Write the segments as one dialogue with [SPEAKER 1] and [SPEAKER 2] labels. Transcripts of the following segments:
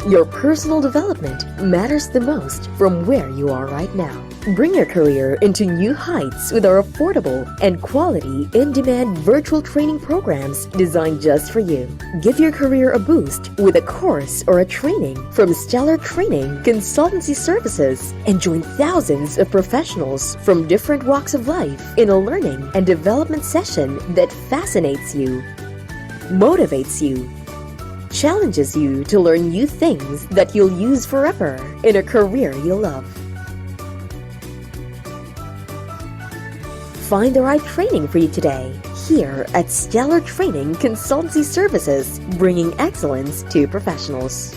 [SPEAKER 1] Your personal development matters the most from where you are right now. Bring your career into new heights with our affordable and quality in-demand virtual training programs designed just for you. Give your career a boost with a course or a training from Stellar Training Consultancy Services and join thousands of professionals from different walks of life in a learning and development session that fascinates you, motivates you, challenges you to learn new things that you'll use forever in a career you'll love. Find the right training for you today here at Stellar Training Consultancy Services, bringing excellence to professionals.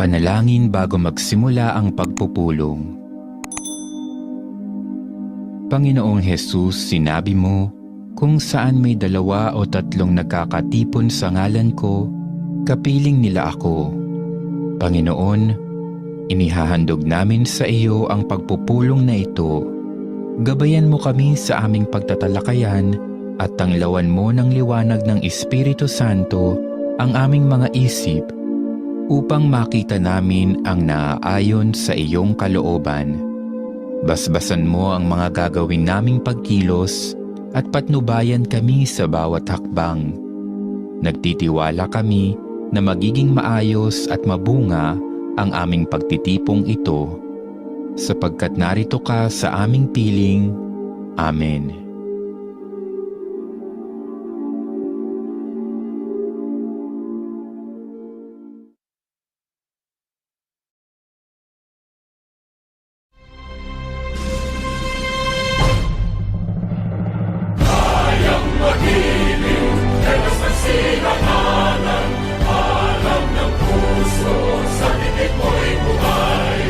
[SPEAKER 2] Panalangin bago magsimula ang pagpupulong. Panginoong Hesus, sinabi mo, kung saan may 2 o 3 nagkakatipon sa ngalan ko, kapiling nila ako. Panginoon, inihahandog namin sa iyo ang pagpupulong na ito. Gabayan mo kami sa aming pagtatalakayan at tanglawan mo ng liwanag ng Espiritu Santo ang aming mga isip upang makita namin ang naaayon sa iyong kalooban. Basbasan mo ang mga gagawin naming pagkilos at patnubayan kami sa bawat hakbang. Nagtitiwala kami na magiging maayos at mabunga ang aming pagtitipong ito, sapagkat narito ka sa aming piling. Amen.
[SPEAKER 3] Alam ng puso, sa titik mo'y buhay.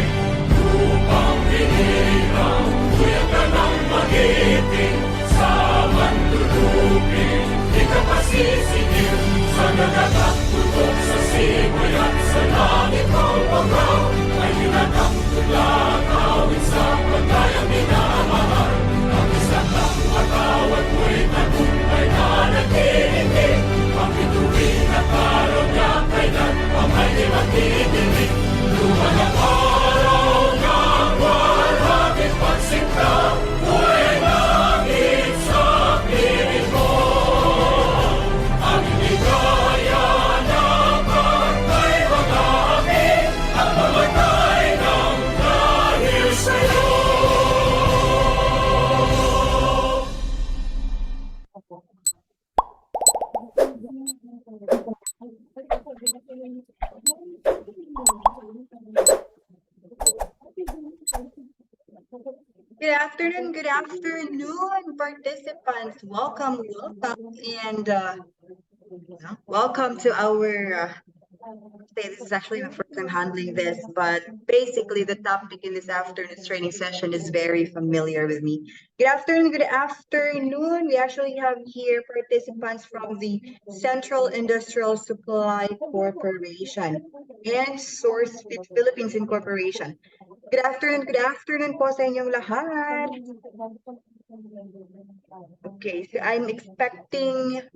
[SPEAKER 3] Lupang hinirang, tuyak ka ng magiting.
[SPEAKER 4] Good afternoon, participants. Welcome, and welcome to our say this is actually my first time handling this, but basically the topic in this afternoon's training session is very familiar with me. Good afternoon, good afternoon. We actually have here participants from the Central Industrial Supply Corporation and Source Philippines Incorporation. Good afternoon po sa inyong lahat. Okay, so I'm expecting,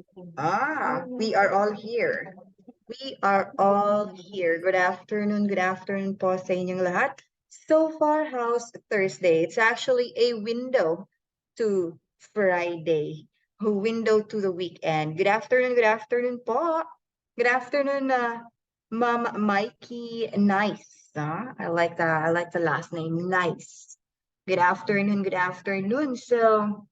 [SPEAKER 4] we are all here. We are all here. Good afternoon po sa inyong lahat. So far, how's Thursday? It's actually a window to Friday, a window to the weekend. Good afternoon po. Good afternoon, Ma'am Mikey. Nice. I like that. I like the last name. Nice. Good afternoon. So,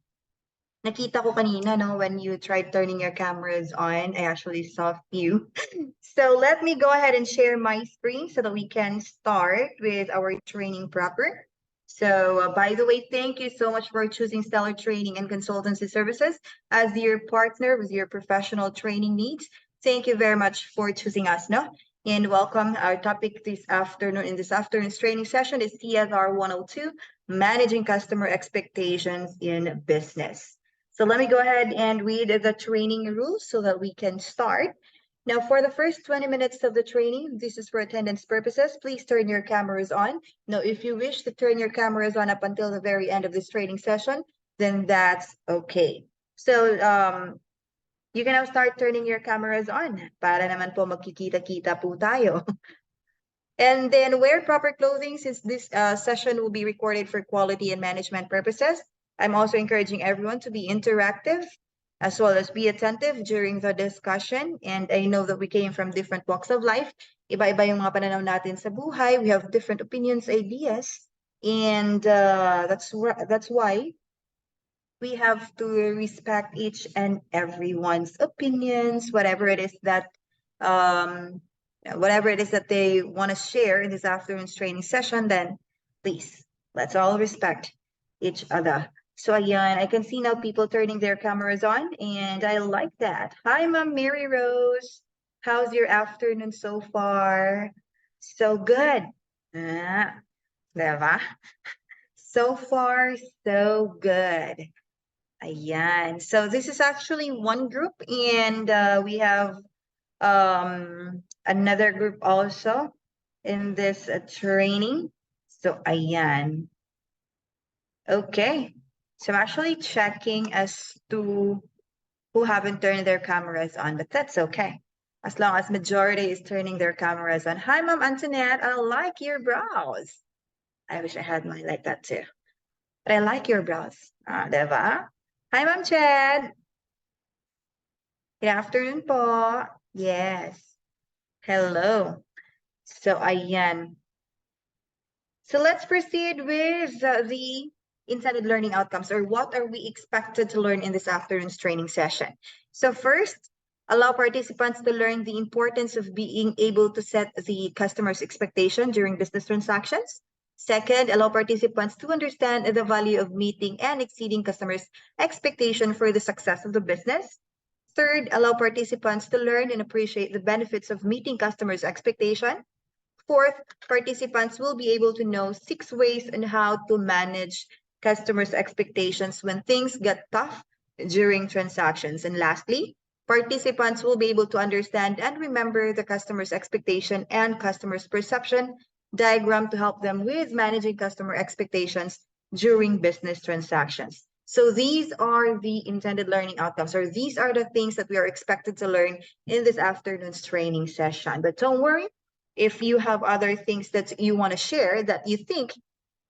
[SPEAKER 4] nakita ko kanina, no, when you tried turning your cameras on, I actually saw you. So let me go ahead and share my screen so that we can start with our training proper. So by the way, thank you so much for choosing Stellar Training and Consultancy Services as your partner with your professional training needs. Thank you very much for choosing us, no? And welcome. Our topic this afternoon in this afternoon's training session is CSR 102, Managing Customer Expectations in Business. So let me go ahead and read the training rules so that we can start. Now, for the first 20 minutes of the training, this is for attendance purposes. Please turn your cameras on. Now, if you wish to turn your cameras on up until the very end of this training session, then that's okay. So, you can now start turning your cameras on para naman po magkikita-kita po tayo. And then wear proper clothing since this session will be recorded for quality and management purposes. I'm also encouraging everyone to be interactive as well as be attentive during the discussion. And I know that we came from different walks of life. Iba-iba yung mga pananaw natin sa buhay. We have different opinions, ideas. And that's why we have to respect each and everyone's opinions, whatever it is that they want to share in this afternoon's training session, then please, let's all respect each other. So ayan, I can see now people turning their cameras on, and I like that. Hi, Ma'am Mary Rose. How's your afternoon so far? So good. Diba? So far, so good. Ayan. So this is actually one group, and we have another group also in this training. So ayan. Okay. So I'm actually checking as to who haven't turned their cameras on, but that's okay. As long as majority is turning their cameras on. Hi, Ma'am Antoinette. I like your brows. I wish I had mine like that too. But I like your brows. Diba? Hi, Ma'am Chad. Good afternoon po. Yes. Hello. So, ayan. So let's proceed with the intended learning outcomes, or what are we expected to learn in this afternoon's training session. So first, allow participants to learn the importance of being able to set the customer's expectation during business transactions. Second, allow participants to understand the value of meeting and exceeding customers' expectation for the success of the business. Third, allow participants to learn and appreciate the benefits of meeting customers' expectation. Fourth, participants will be able to know 6 ways on how to manage customers' expectations when things get tough during transactions. And lastly, participants will be able to understand and remember the customer's expectation and customer's perception diagram to help them with managing customer expectations during business transactions. So these are the intended learning outcomes, or these are the things that we are expected to learn in this afternoon's training session. But don't worry, if you have other things that you want to share that you think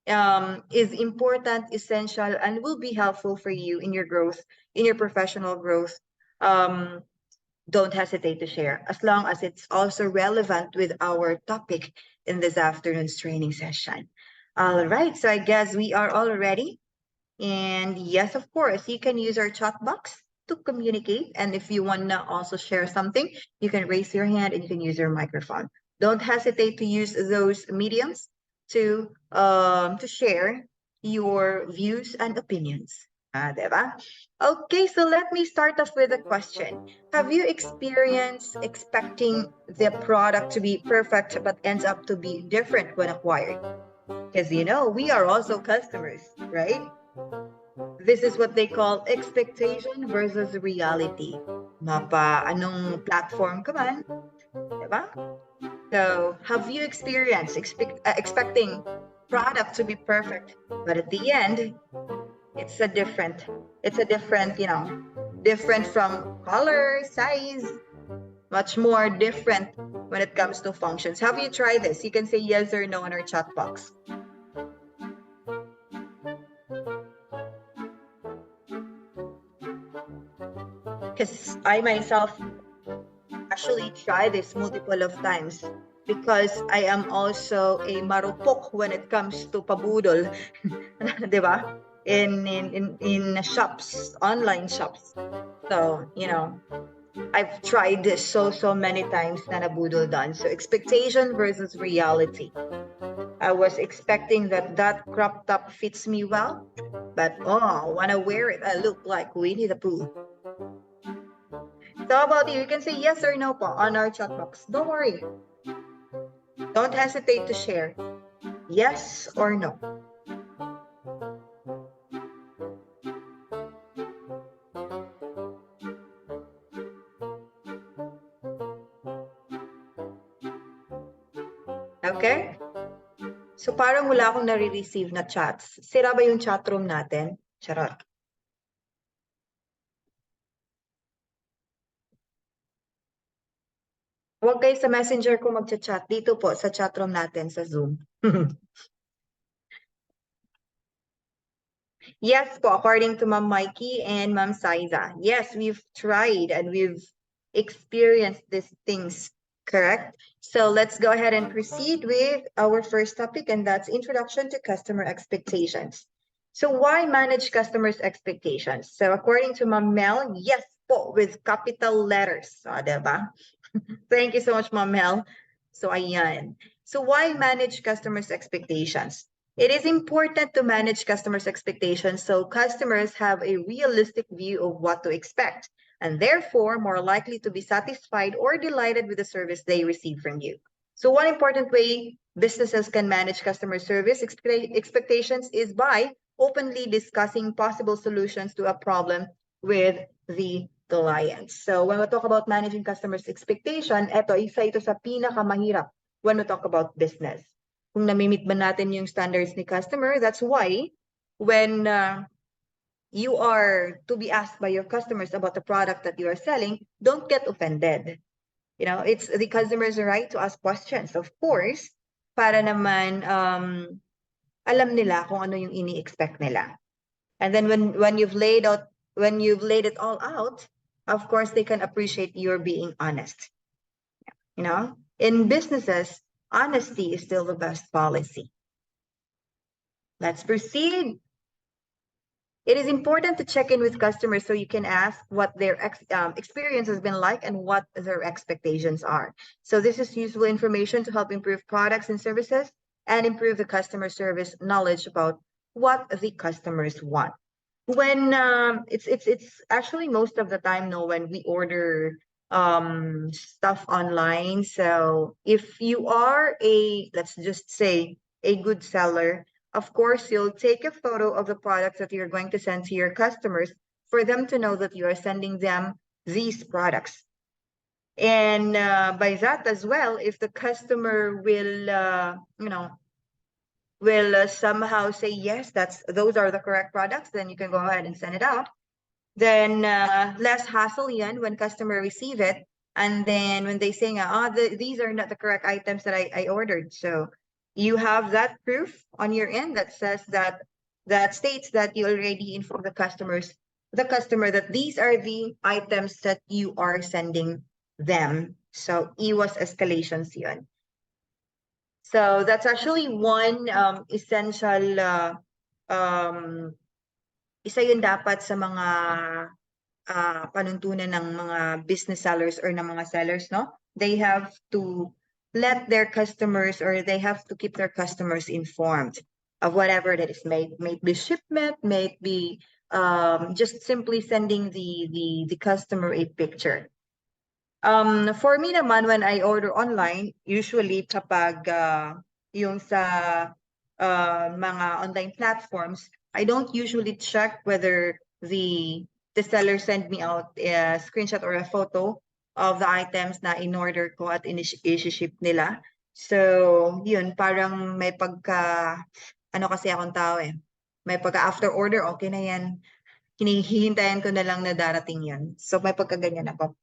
[SPEAKER 4] is important, essential, and will be helpful for you in your growth, in your professional growth, don't hesitate to share, as long as it's also relevant with our topic in this afternoon's training session. All right, so I guess we are all ready. And yes, of course, you can use our chat box to communicate. And if you want to also share something, you can raise your hand and you can use your microphone. Don't hesitate to use those mediums to share your views and opinions. Diba? Okay, so let me start off with a question. Have you experienced expecting the product to be perfect but ends up to be different when acquired? Because we are also customers, right? This is what they call expectation versus reality. Mapa anong platform ka man, diba? So, have you experienced expecting product to be perfect, but at the end, it's a different, different from color, size, much more different when it comes to functions. Have you tried this? You can say yes or no in our chat box. Because I myself actually try this multiple of times because I am also a marupok when it comes to pabudol, 'di ba? In shops, online shops. So, I've tried this so many times na nabudol done. So expectation versus reality. I was expecting that crop top fits me well, but when I wear it, I look like Winnie the Pooh. So how about you? You can say yes or no po on our chat box. Don't worry. Don't hesitate to share. Yes or no. Okay? So parang wala akong nare-receive na chats. Sira ba yung chat room natin? Charot. Huwag kayo sa messenger ko magchat-chat. Dito po sa chat room natin sa Zoom. Yes po, according to Ma'am Mikey and Ma'am Saiza. Yes, we've tried and we've experienced these things, correct? So let's go ahead and proceed with our first topic, and that's introduction to customer expectations. So why manage customers' expectations? So according to Ma'am Mel, yes po, with capital letters. So, diba? Thank you so much, Ma'am Mel. So ayan. So why manage customers' expectations? It is important to manage customers' expectations so customers have a realistic view of what to expect and therefore more likely to be satisfied or delighted with the service they receive from you. So one important way businesses can manage customer service expectations is by openly discussing possible solutions to a problem with the clients. So when we talk about managing customers' expectation, isa ito sa pinakamahirap when we talk about business. Kung namimit ba natin yung standards ni customer, that's why when you are to be asked by your customers about the product that you are selling, don't get offended. It's the customer's right to ask questions, of course, para naman alam nila kung ano yung ini-expect nila. And then when you've laid it all out, of course they can appreciate your being honest. In businesses, honesty is still the best policy. Let's proceed. It is important to check in with customers so you can ask what their experience has been like and what their expectations are. So this is useful information to help improve products and services and improve the customer service knowledge about what the customers want. When it's actually most of the time when we order stuff online. So if you are let's just say a good seller, of course you'll take a photo of the products that you're going to send to your customers for them to know that you are sending them these products. And by that as well, if the customer will somehow say yes, those are the correct products, then you can go ahead and send it out. Then less hassle yan when customer receive it. And then when they say, these are not the correct items that I ordered. So you have that proof on your end that says that states that you already informed the customer that these are the items that you are sending them. So iwas escalations yun. So that's actually one essential isa yun dapat sa mga panuntunan ng mga business sellers or ng mga sellers, no? They have to let their customers, or they have to keep their customers informed of whatever that is. May be shipment, may be just simply sending the customer a picture. For me naman, when I order online, usually kapag yung sa mga online platforms, I don't usually check whether the seller sent me out a screenshot or a photo of the items na in-order ko at i-ship nila. So, yun, parang may ano kasi akong tao eh. May pagka after order, okay na yan. Hinihintayan ko na lang na darating yan. So, may pagkaganyan ako.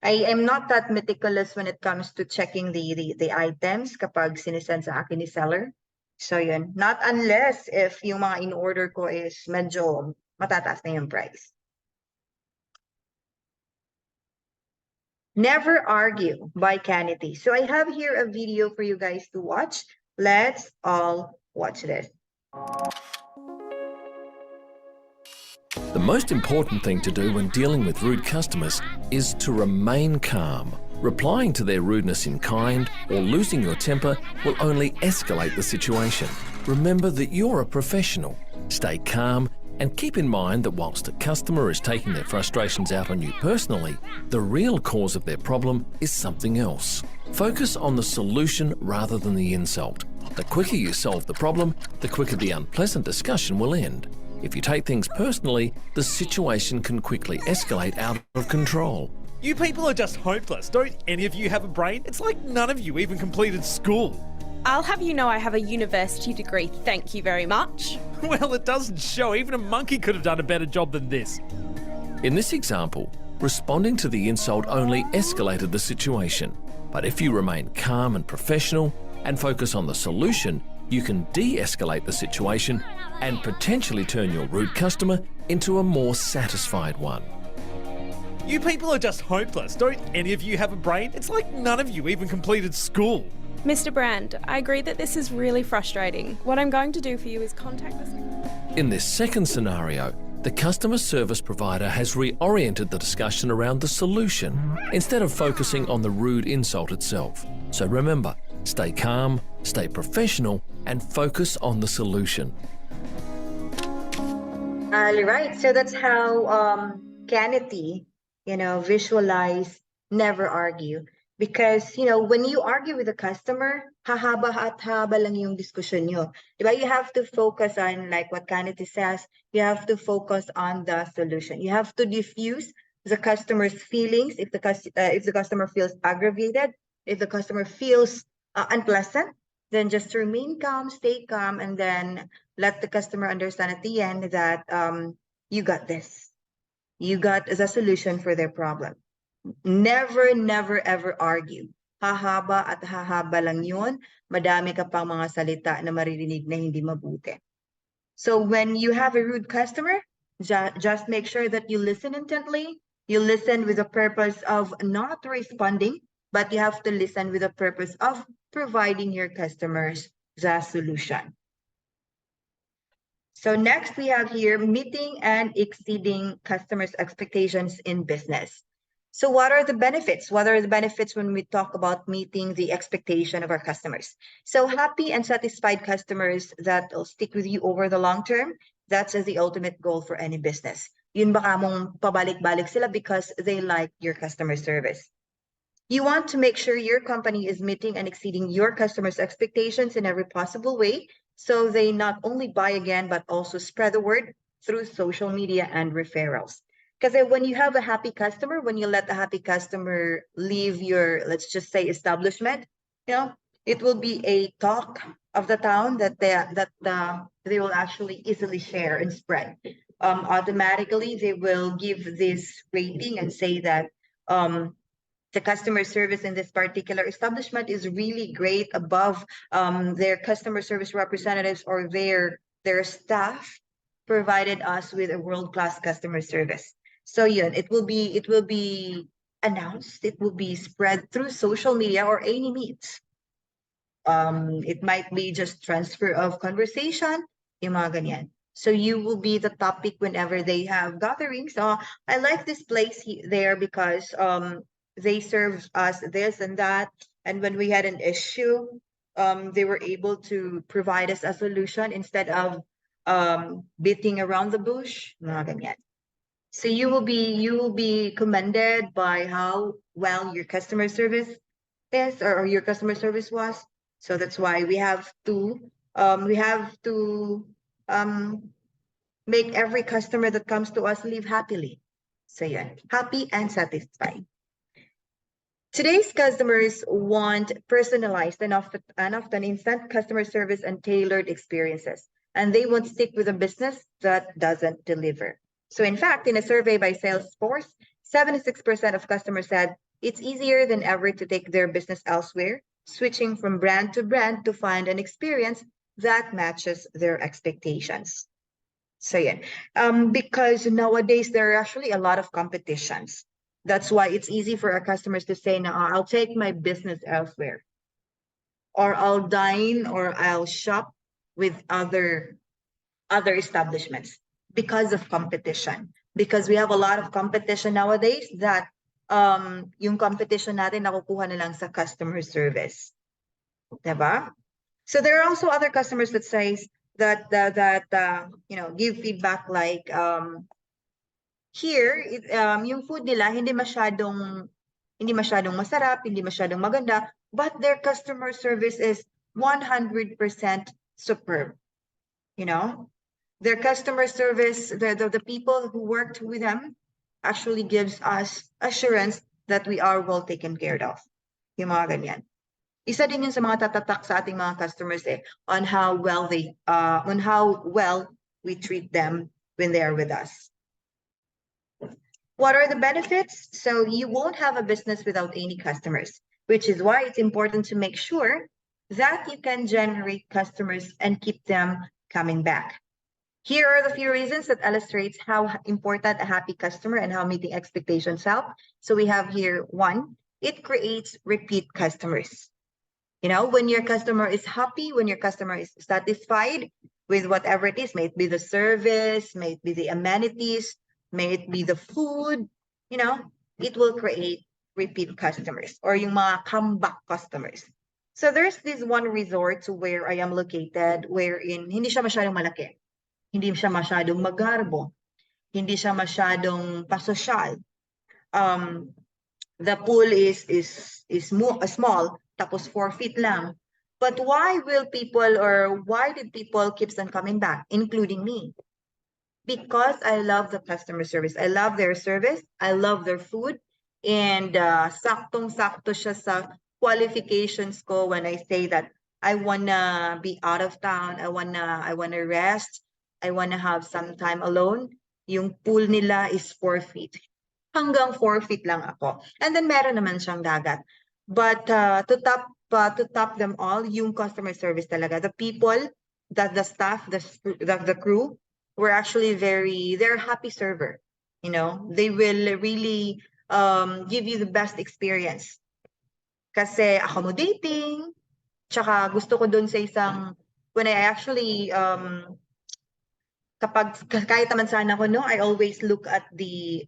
[SPEAKER 4] I am not that meticulous when it comes to checking the items kapag sinisend sa akin ni seller. So yun, not unless if yung mga in-order ko is medyo matataas na yung price. Never Argue by Kennedy. So I have here a video for you guys to watch. Let's all watch this.
[SPEAKER 5] The most important thing to do when dealing with rude customers is to remain calm. Replying to their rudeness in kind or losing your temper will only escalate the situation. Remember that you're a professional. Stay calm and keep in mind that whilst a customer is taking their frustrations out on you personally, the real cause of their problem is something else. Focus on the solution rather than the insult. The quicker you solve the problem, the quicker the unpleasant discussion will end. If you take things personally, the situation can quickly escalate out of control.
[SPEAKER 6] You people are just hopeless. Don't any of you have a brain? It's like none of you even completed school.
[SPEAKER 7] I'll have you know I have a university degree, thank you very much.
[SPEAKER 6] Well, it doesn't show. Even a monkey could have done a better job than this.
[SPEAKER 5] In this example, responding to the insult only escalated the situation. But if you remain calm and professional and focus on the solution, you can de-escalate the situation and potentially turn your rude customer into a more satisfied one.
[SPEAKER 6] You people are just hopeless. Don't any of you have a brain? It's like none of you even completed school.
[SPEAKER 7] Mr. Brand, I agree that this is really frustrating. What I'm going to do for you is contact the...
[SPEAKER 5] In this second scenario, the customer service provider has reoriented the discussion around the solution instead of focusing on the rude insult itself. So remember, stay calm, stay professional, and focus on the solution.
[SPEAKER 4] All right, so that's how Kennedy, visualize Never Argue. Because, when you argue with a customer, hahaba at haba lang yung diskusyon nyo. Diba? You have to focus on, like what Kennedy says, you have to focus on the solution. You have to diffuse the customer's feelings if the customer feels aggravated, if the customer feels unpleasant, then just remain calm, stay calm, and then let the customer understand at the end that you got this. You got the solution for their problem. Never, never, ever argue. Hahaba at hahaba lang yun. Madami ka pang mga salita na maririnig na hindi mabuti. So when you have a rude customer, just make sure that you listen intently. You listen with the purpose of not responding, but you have to listen with the purpose of providing your customers the solution. So next we have here meeting and exceeding customers' expectations in business. So what are the benefits? What are the benefits when we talk about meeting the expectation of our customers? So happy and satisfied customers that will stick with you over the long term, that's the ultimate goal for any business. Yun baka mong pabalik-balik sila because they like your customer service. You want to make sure your company is meeting and exceeding your customers' expectations in every possible way, so they not only buy again, but also spread the word through social media and referrals. Because when you have a happy customer, when you let the happy customer leave your, let's just say, establishment, it will be a talk of the town that they will actually easily share and spread. Automatically, they will give this rating and say that the customer service in this particular establishment is really great, above their customer service representatives or their staff provided us with a world-class customer service. So yeah, it will be announced, it will be spread through social media or any means. It might be just transfer of conversation, yung mga ganyan. So you will be the topic whenever they have gatherings. I like this place there because they serve us this and that. And when we had an issue, they were able to provide us a solution instead of beating around the bush. Mga ganyan. So you will be commended by how well your customer service is, or your customer service was. So that's why we have to um make every customer that comes to us live happily. So yeah, happy and satisfied. Today's customers want personalized and often instant customer service and tailored experiences, and they won't stick with a business that doesn't deliver. So in fact, in a survey by Salesforce, 76% of customers said it's easier than ever to take their business elsewhere, switching from brand to brand to find an experience that matches their expectations. So yeah, because nowadays there are actually a lot of competitions. That's why it's easy for our customers to say, "No, I'll take my business elsewhere, or I'll dine, or I'll shop with other establishments because of competition." Because we have a lot of competition nowadays that yung competition natin nakukuha na lang sa customer service, diba? So there are also other customers that says that give feedback like here yung food nila hindi masyadong masarap, hindi masyadong maganda, but their customer service is 100% superb. You know, their customer service, the people who worked with them actually gives us assurance that we are well taken care of. Yung mga ganyan. Isa din yun sa mga tatatak sa ating mga customers on how well we treat them when they are with us. What are the benefits? So you won't have a business without any customers, which is why it's important to make sure that you can generate customers and keep them coming back. Here are the few reasons that illustrates how important a happy customer and how meeting expectations help. So we have here one, it creates repeat customers. You know, when your customer is happy, when your customer is satisfied with whatever it is, may it be the service, may it be the amenities, may it be the food, you know, it will create repeat customers or yung mga comeback customers. So there's this one resort to where I am located wherein hindi siya masyadong malaki. Hindi siya masyadong magarbo. Hindi siya masyadong pasosyal. The pool is small, tapos 4 feet lang. But why did people keeps on coming back, including me? Because I love the customer service. I love their service. I love their food. And saktong-sakto siya sa qualifications ko when I say that I wanna be out of town. I wanna rest. I wanna have some time alone. Yung pool nila is 4 feet. Hanggang 4 feet lang ako. And then meron naman siyang dagat. But to top them all, yung customer service talaga. The people, the staff, the crew were actually they're a happy server. You know, they will really give you the best experience. Kasi accommodating, tsaka gusto ko dun sa when I actually kahit naman sana ko, no, I always look at the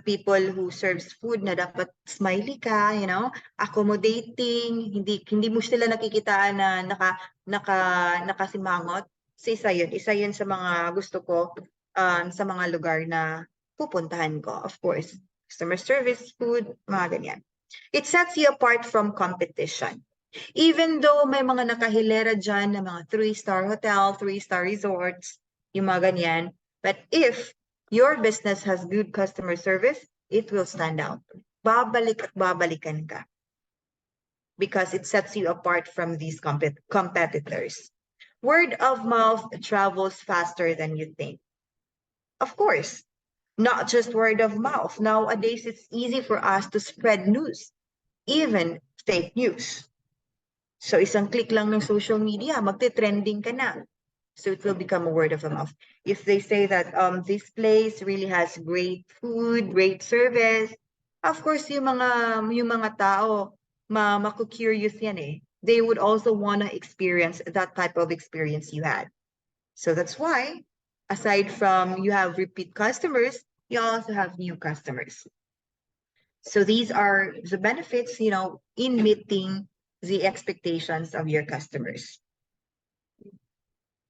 [SPEAKER 4] people who serves food na dapat smiley ka, you know, accommodating, hindi mo sila nakikitaan na nakasimangot. So isa yun sa mga gusto ko sa mga lugar na pupuntahan ko. Of course, customer service, food, mga ganyan. It sets you apart from competition. Even though may mga nakahilera dyan na mga 3-star hotel, 3-star resorts, yung mga ganyan, but if your business has good customer service, it will stand out. Babalik at babalikan ka. Because it sets you apart from these competitors. Word of mouth travels faster than you think. Of course, not just word of mouth. Nowadays, it's easy for us to spread news, even fake news. So isang click lang ng social media, magte-trending ka na. So it will become a word of mouth. If they say that this place really has great food, great service, of course yung mga tao maku-curious yan they would also want to experience that type of experience you had. So that's why, aside from you have repeat customers, you also have new customers. So these are the benefits, in meeting the expectations of your customers.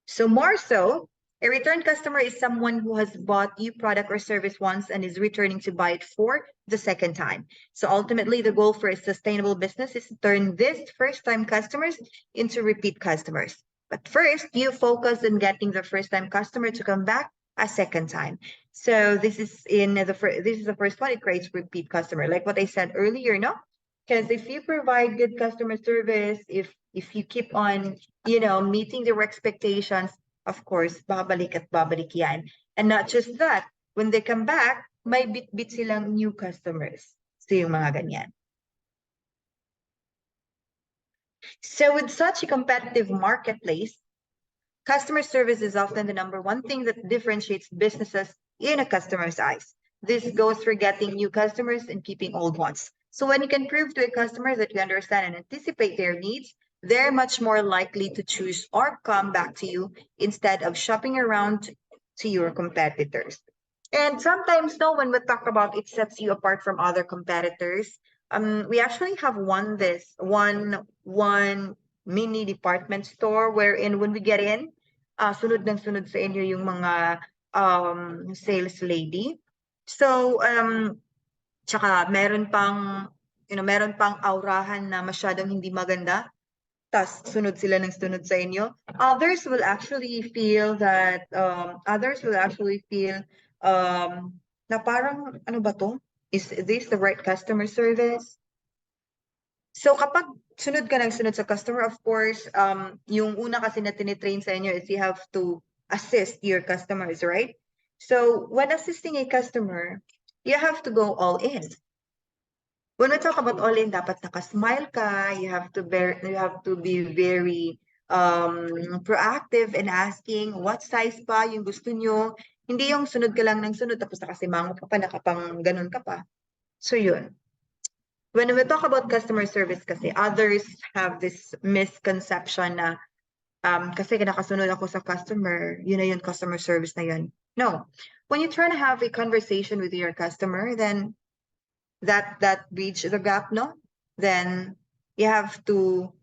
[SPEAKER 4] So more so, a return customer is someone who has bought your product or service once and is returning to buy it for the second time. So ultimately, the goal for a sustainable business is to turn these first-time customers into repeat customers. But first, you focus on getting the first-time customer to come back a second time. So this is the first one. It creates repeat customer, like what I said earlier, no? Because if you provide good customer service, if you keep on, meeting their expectations, of course, babalik at babalik yan. And not just that, when they come back, may bit-bit silang new customers. So yung mga ganyan. So with such a competitive marketplace, customer service is often the number one thing that differentiates businesses in a customer's eyes. This goes for getting new customers and keeping old ones. So when you can prove to a customer that you understand and anticipate their needs, they're much more likely to choose or come back to you instead of shopping around to your competitors. And sometimes, no, when we talk about it sets you apart from other competitors, we actually have one mini department store wherein when we get in, sunod ng sunod sa inyo yung mga sales lady. So, tsaka meron pang aurahan na masyadong hindi maganda. Tas sunod sila ng sunod sa inyo. Others will actually feel na parang ano ba to? Is this the right customer service? So kapag sunod ka ng sunod sa customer, of course, yung una kasi na tinitrain sa inyo is you have to assist your customers, right? So when assisting a customer, you have to go all in. When we talk about all in, dapat nakasmile ka, you have to be very proactive in asking what size pa yung gusto nyo. Hindi yung sunod ka lang ng sunod tapos nakasimango ka pa, nakapang ganun ka pa. So yun. When we talk about customer service kasi, others have this misconception na kasi nakasunod ako sa customer, yun na yun, customer service na yun. No. When you try to have a conversation with your customer, then that bridge the gap, no? Then you have to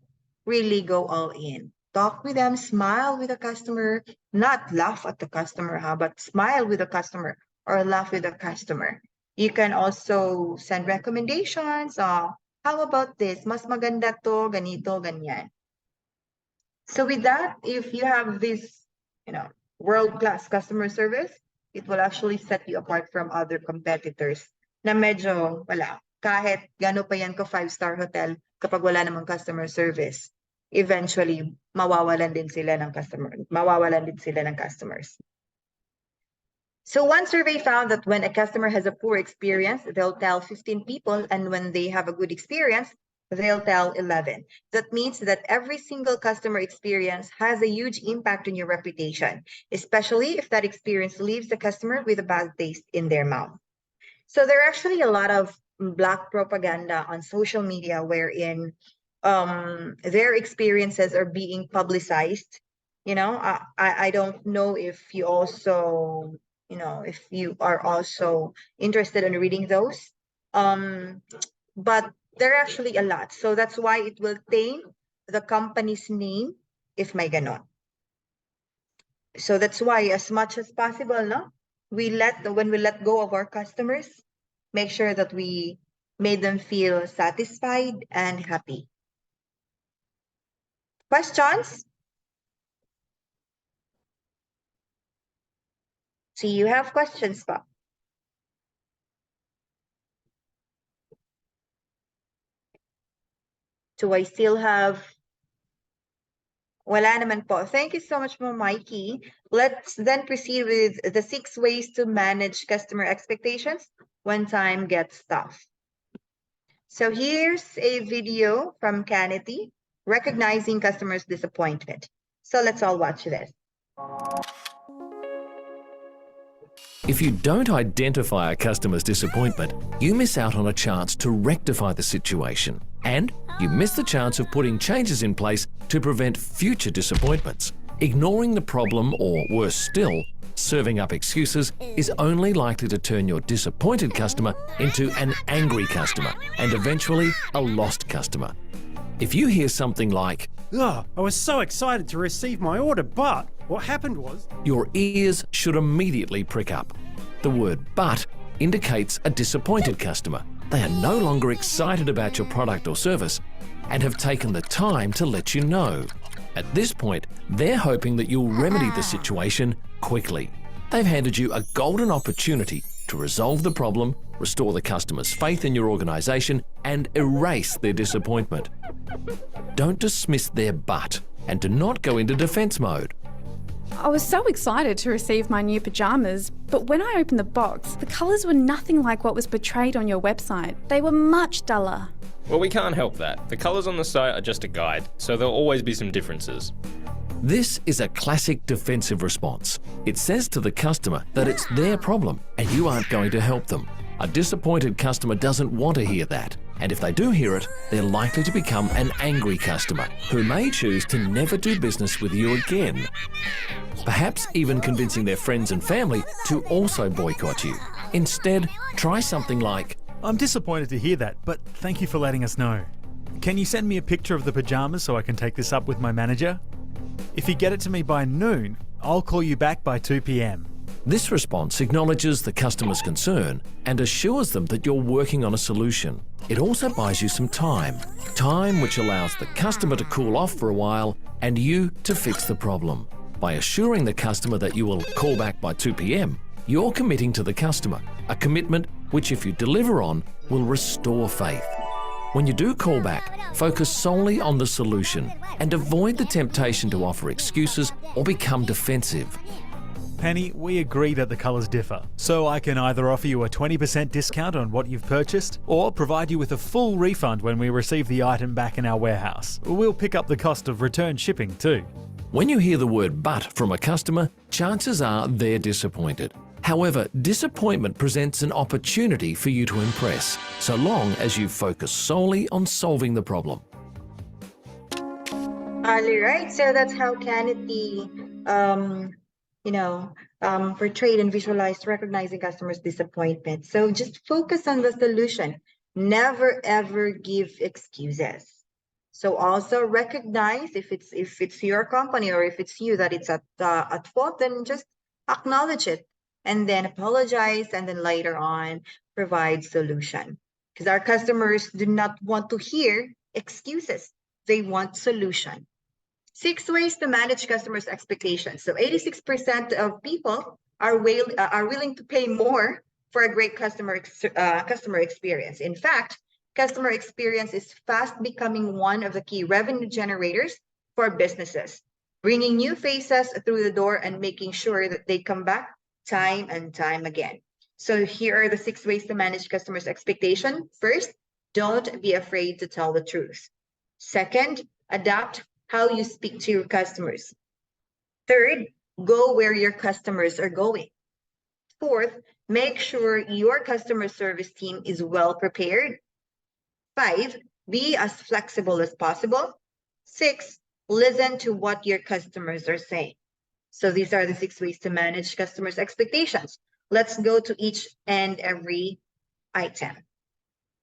[SPEAKER 4] really go all in. Talk with them, smile with the customer, not laugh at the customer, but smile with the customer or laugh with the customer. You can also send recommendations. How about this? Mas maganda to, ganito, ganyan. So with that, if you have this, world-class customer service, it will actually set you apart from other competitors na medyo wala. Kahit gano pa yan ka 5-star hotel, kapag wala namang customer service, eventually mawawalan din sila ng customers. So one survey found that when a customer has a poor experience, they'll tell 15 people, and when they have a good experience, they'll tell 11. That means that every single customer experience has a huge impact on your reputation, especially if that experience leaves the customer with a bad taste in their mouth. So there are actually a lot of black propaganda on social media wherein their experiences are being publicized. I don't know if you also, if you are also interested in reading those. But there are actually a lot. So that's why it will taint the company's name if may ganon. So that's why as much as possible, no? When we let go of our customers, make sure that we made them feel satisfied and happy. Questions? So you have questions pa? Do I still have? Wala naman po. Thank you so much, Mikey. Let's then proceed with the 6 ways to manage customer expectations when time gets tough. So here's a video from Canity, recognizing customers' disappointment. So let's all watch this.
[SPEAKER 5] If you don't identify a customer's disappointment, you miss out on a chance to rectify the situation. And you miss the chance of putting changes in place to prevent future disappointments. Ignoring the problem, or worse still, serving up excuses, is only likely to turn your disappointed customer into an angry customer and eventually a lost customer. If you hear something like,
[SPEAKER 8] "Oh, I was so excited to receive my order, but what happened was..."
[SPEAKER 5] your ears should immediately prick up. The word "but" indicates a disappointed customer. They are no longer excited about your product or service and have taken the time to let you know. At this point, they're hoping that you'll remedy the situation quickly. They've handed you a golden opportunity to resolve the problem, restore the customer's faith in your organization, and erase their disappointment. Don't dismiss their "but" and do not go into defense mode.
[SPEAKER 9] I was so excited to receive my new pyjamas, but when I opened the box, the colours were nothing like what was portrayed on your website. They were much duller.
[SPEAKER 10] Well, we can't help that. The colours on the site are just a guide, so there'll always be some differences.
[SPEAKER 5] This is a classic defensive response. It says to the customer that it's their problem and you aren't going to help them. A disappointed customer doesn't want to hear that, and if they do hear it, they're likely to become an angry customer who may choose to never do business with you again. Perhaps even convincing their friends and family to also boycott you. Instead, try something like,
[SPEAKER 8] "I'm disappointed to hear that, but thank you for letting us know. Can you send me a picture of the pajamas so I can take this up with my manager? If you get it to me by noon, I'll call you back by 2 p.m.
[SPEAKER 5] This response acknowledges the customer's concern and assures them that you're working on a solution. It also buys you some time which allows the customer to cool off for a while and you to fix the problem. By assuring the customer that you will call back by 2 p.m, you're committing to the customer, a commitment which, if you deliver on, will restore faith. When you do call back, focus solely on the solution and avoid the temptation to offer excuses or become defensive.
[SPEAKER 8] Penny, we agree that the colours differ, so I can either offer you a 20% discount on what you've purchased or provide you with a full refund when we receive the item back in our warehouse. We'll pick up the cost of return shipping too.
[SPEAKER 5] When you hear the word "but" from a customer, chances are they're disappointed. However, disappointment presents an opportunity for you to impress, so long as you focus solely on solving the problem.
[SPEAKER 4] Alright, so that's how can it be, portrayed and visualized, recognizing customers' disappointment. So just focus on the solution. Never ever give excuses. So also recognize if it's your company or if it's you that it's at fault, then just acknowledge it and then apologize and then later on provide solution. Because our customers do not want to hear excuses. They want solution. 6 ways to manage customers' expectations. So 86% of people are willing to pay more for a great customer experience. In fact, customer experience is fast becoming one of the key revenue generators for businesses, bringing new faces through the door and making sure that they come back time and time again. So here are the 6 ways to manage customers' expectation. First, don't be afraid to tell the truth. Second, adapt how you speak to your customers. Third, go where your customers are going. Fourth, make sure your customer service team is well prepared. 5, be as flexible as possible. 6, listen to what your customers are saying. So these are the 6 ways to manage customers' expectations. Let's go to each and every item.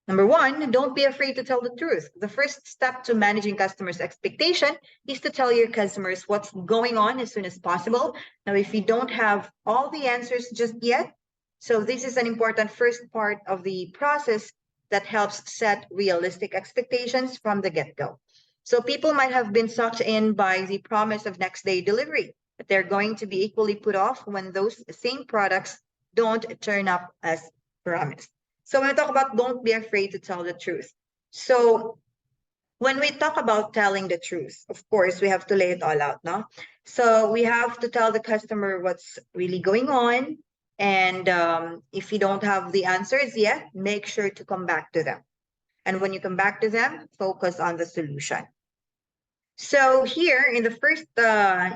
[SPEAKER 4] Number 1, don't be afraid to tell the truth. The first step to managing customers' expectation is to tell your customers what's going on as soon as possible. Now, if you don't have all the answers just yet, so this is an important first part of the process that helps set realistic expectations from the get-go. So people might have been sucked in by the promise of next day delivery, but they're going to be equally put off when those same products don't turn up as promised. So when we talk about don't be afraid to tell the truth. So when we talk about telling the truth, of course, we have to lay it all out, no? So we have to tell the customer what's really going on. And if you don't have the answers yet, make sure to come back to them. And when you come back to them, focus on the solution. So here in the first,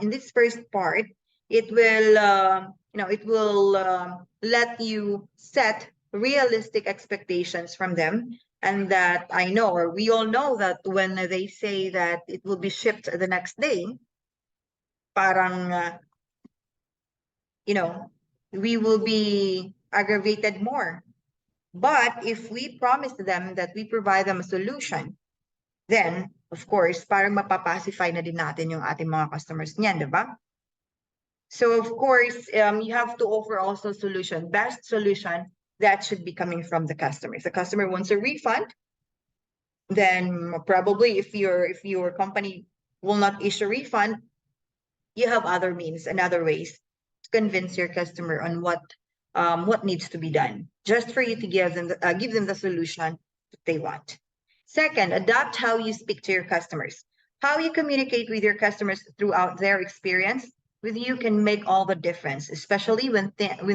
[SPEAKER 4] in this first part, it will let you set realistic expectations from them And that I know, or we all know, that when they say that it will be shipped the next day, parang, we will be aggravated more. But if we promise them that we provide them a solution, then, of course, parang mapapacify na din natin yung ating mga customers niyan, di ba? So, of course, you have to offer also solution, best solution that should be coming from the customer. If the customer wants a refund, then probably if your company will not issue refund, you have other means and other ways to convince your customer on what needs to be done, just for you to give them the solution that they want. Second, adapt how you speak to your customers. How you communicate with your customers throughout their experience with you can make all the difference, especially when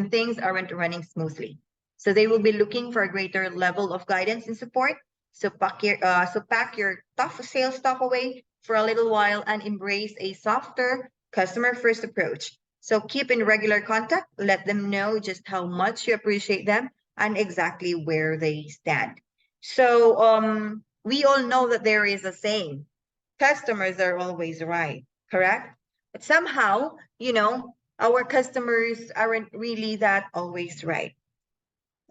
[SPEAKER 4] things aren't running smoothly. So they will be looking for a greater level of guidance and support. So pack your tough sales talk away for a little while and embrace a softer customer first approach. So keep in regular contact, let them know just how much you appreciate them and exactly where they stand. So we all know that there is a saying, customers are always right, correct? But somehow, our customers aren't really that always right.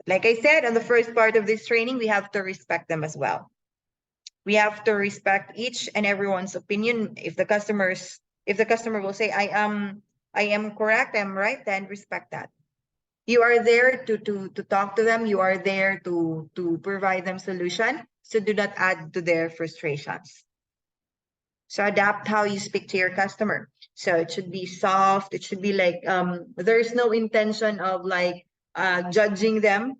[SPEAKER 4] Like I said, on the first part of this training, we have to respect them as well. We have to respect each and everyone's opinion. If the customer will say, I am correct, I'm right, then respect that. You are there to talk to them. You are there to provide them solution. So do not add to their frustrations. So adapt how you speak to your customer. So it should be soft. It should be like there's no intention of like judging them,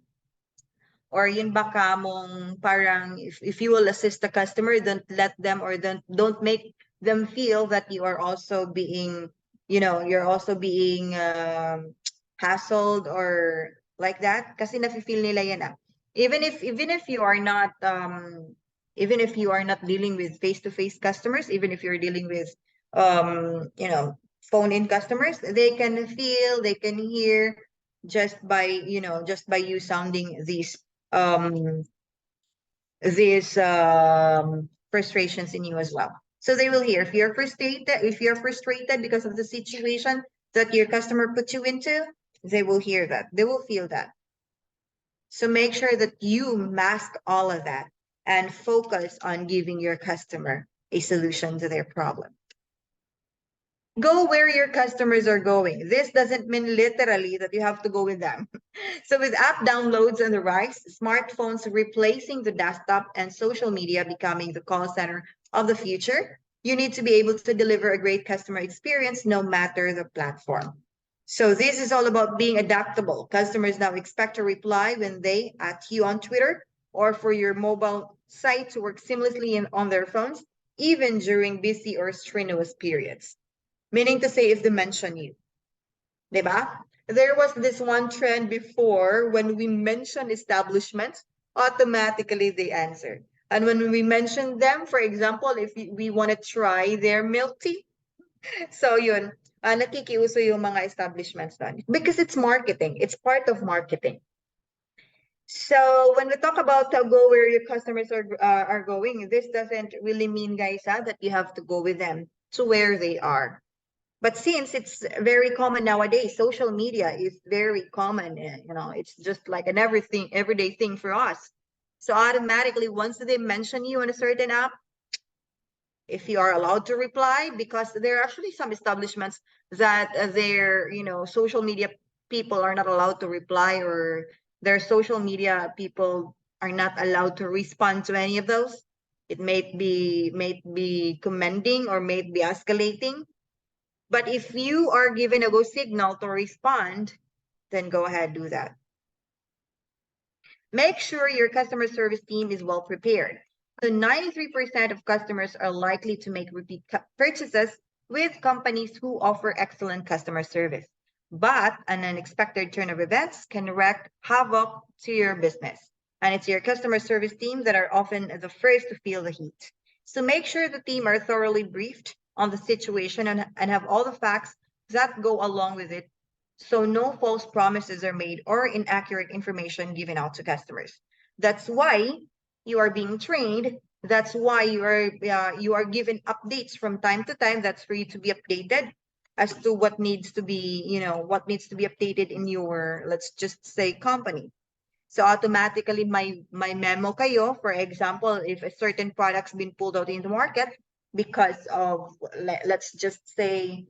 [SPEAKER 4] or yun baka mong parang if you will assist the customer, don't let them, or don't make them feel that you are also being, you're also being hassled or like that. Kasi nafe-feel nila yan ah. Even if you are not dealing with face-to-face customers, even if you're dealing with phone-in customers, they can feel, they can hear just by you sounding these frustrations in you as well. So they will hear if you're frustrated because of the situation that your customer put you into, they will hear that. They will feel that. So make sure that you mask all of that and focus on giving your customer a solution to their problem. Go where your customers are going. This doesn't mean literally that you have to go with them. So with app downloads on the rise, smartphones replacing the desktop, and social media becoming the call center of the future, you need to be able to deliver a great customer experience no matter the platform. So this is all about being adaptable. Customers now expect a reply when they at you on Twitter, or for your mobile site to work seamlessly on their phones, even during busy or strenuous periods. Meaning to say, if they mention you. Diba? There was this one trend before, when we mention establishments, automatically they answer. And when we mention them, for example, if we want to try their milk tea, so yun, nakikiuso yung mga establishments doon. Because it's marketing. It's part of marketing. So when we talk about go where your customers are going, this doesn't really mean, guys, that you have to go with them to where they are. But since it's very common nowadays, social media is very common. It's just like an everyday thing for us. So automatically, once they mention you on a certain app, if you are allowed to reply, because there are actually some establishments that their social media people are not allowed to reply, or their social media people are not allowed to respond to any of those. It may be commending or may be escalating. But if you are given a go signal to respond, then go ahead, do that. Make sure your customer service team is well prepared. So 93% of customers are likely to make repeat purchases with companies who offer excellent customer service. But an unexpected turn of events can wreak havoc to your business. And it's your customer service team that are often the first to feel the heat. So make sure the team are thoroughly briefed on the situation and have all the facts that go along with it, so no false promises are made or inaccurate information given out to customers. That's why you are being trained. That's why you are given updates from time to time. That's for you to be updated as to what needs to be, what needs to be updated in your, let's just say, company. So automatically my memo kayo, for example, if a certain product's been pulled out in the market because of, let's just say,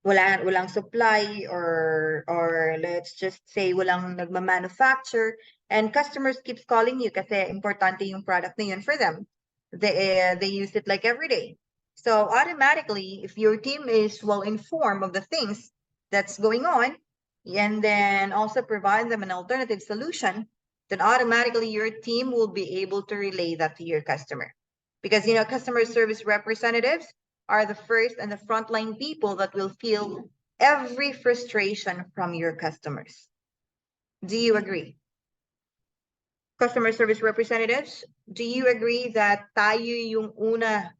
[SPEAKER 4] walang supply, or let's just say walang nagma-manufacture, and customers keeps calling you kasi importante yung product na yun for them. They use it like every day. So automatically, if your team is well informed of the things that's going on, and then also provide them an alternative solution, then automatically your team will be able to relay that to your customer. Because customer service representatives are the first and the frontline people that will feel every frustration from your customers. Do you agree? Customer service representatives, do you agree that tayo yung unang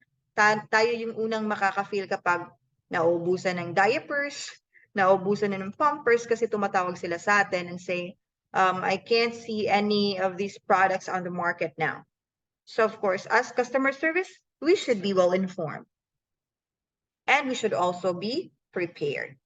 [SPEAKER 4] makaka-feel kapag nauubusan ng diapers, nauubusan na ng pampers kasi tumatawag sila sa atin and say, I can't see any of these products on the market now. So of course, as customer service, we should be well informed. And we should also be prepared.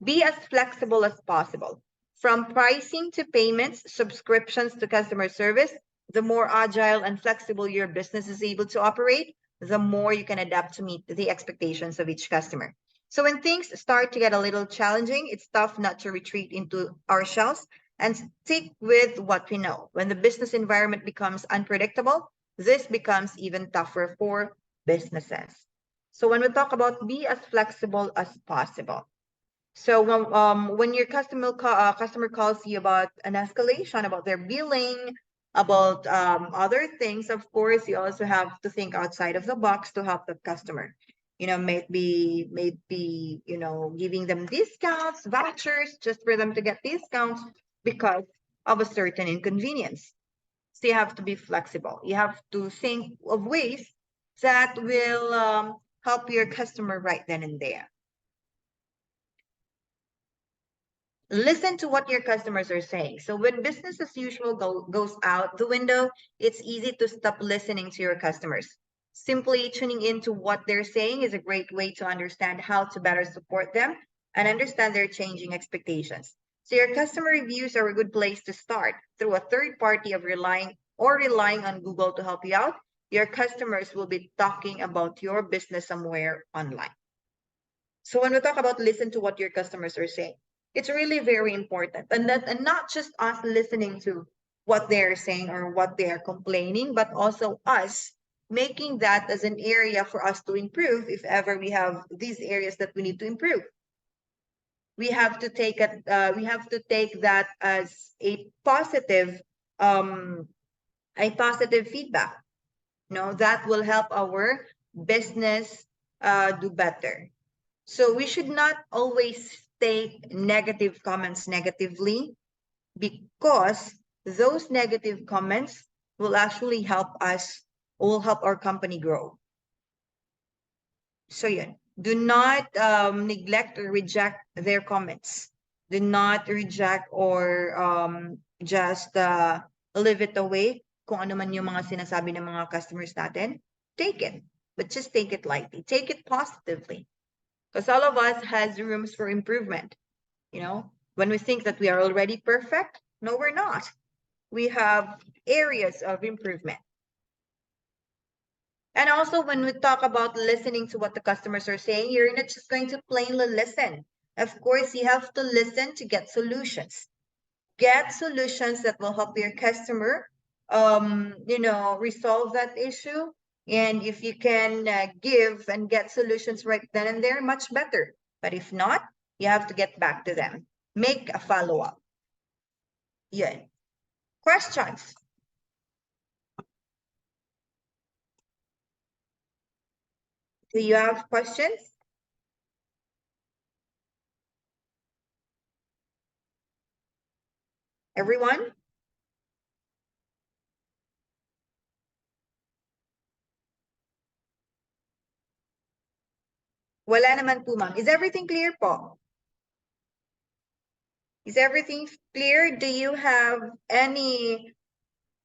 [SPEAKER 4] Be as flexible as possible. From pricing to payments, subscriptions to customer service, the more agile and flexible your business is able to operate, the more you can adapt to meet the expectations of each customer. So when things start to get a little challenging, it's tough not to retreat into our shells and stick with what we know. When the business environment becomes unpredictable, this becomes even tougher for businesses. So when we talk about be as flexible as possible. So when your customer calls you about an escalation, about their billing, about other things, of course, you also have to think outside of the box to help the customer. Maybe giving them discounts, vouchers, just for them to get discounts because of a certain inconvenience. So you have to be flexible. You have to think of ways that will help your customer right then and there. Listen to what your customers are saying. So when business as usual goes out the window, it's easy to stop listening to your customers. Simply tuning into what they're saying is a great way to understand how to better support them and understand their changing expectations. So your customer reviews are a good place to start. Through a third party of relying on Google to help you out, your customers will be talking about your business somewhere online. So when we talk about listen to what your customers are saying, it's really very important. And not just us listening to what they're saying or what they are complaining, but also us making that as an area for us to improve if ever we have these areas that we need to improve. We have to take that as a positive feedback. That will help our business do better. So we should not always take negative comments negatively, because those negative comments will actually help our company grow. So yeah, do not neglect or reject their comments. Do not reject or just leave it away. Kung ano man yung mga sinasabi ng mga customers natin, take it. But just take it lightly. Take it positively. Because all of us has rooms for improvement. When we think that we are already perfect, no, we're not. We have areas of improvement. And also when we talk about listening to what the customers are saying, you're not just going to plainly listen. Of course, you have to listen to get solutions. Get solutions that will help your customer, resolve that issue. And if you can give and get solutions right then and there, much better. But if not, you have to get back to them. Make a follow-up. Yeah. Questions? Do you have questions? Everyone? Wala naman po, ma'am. Is everything clear po? Is everything clear? Do you have any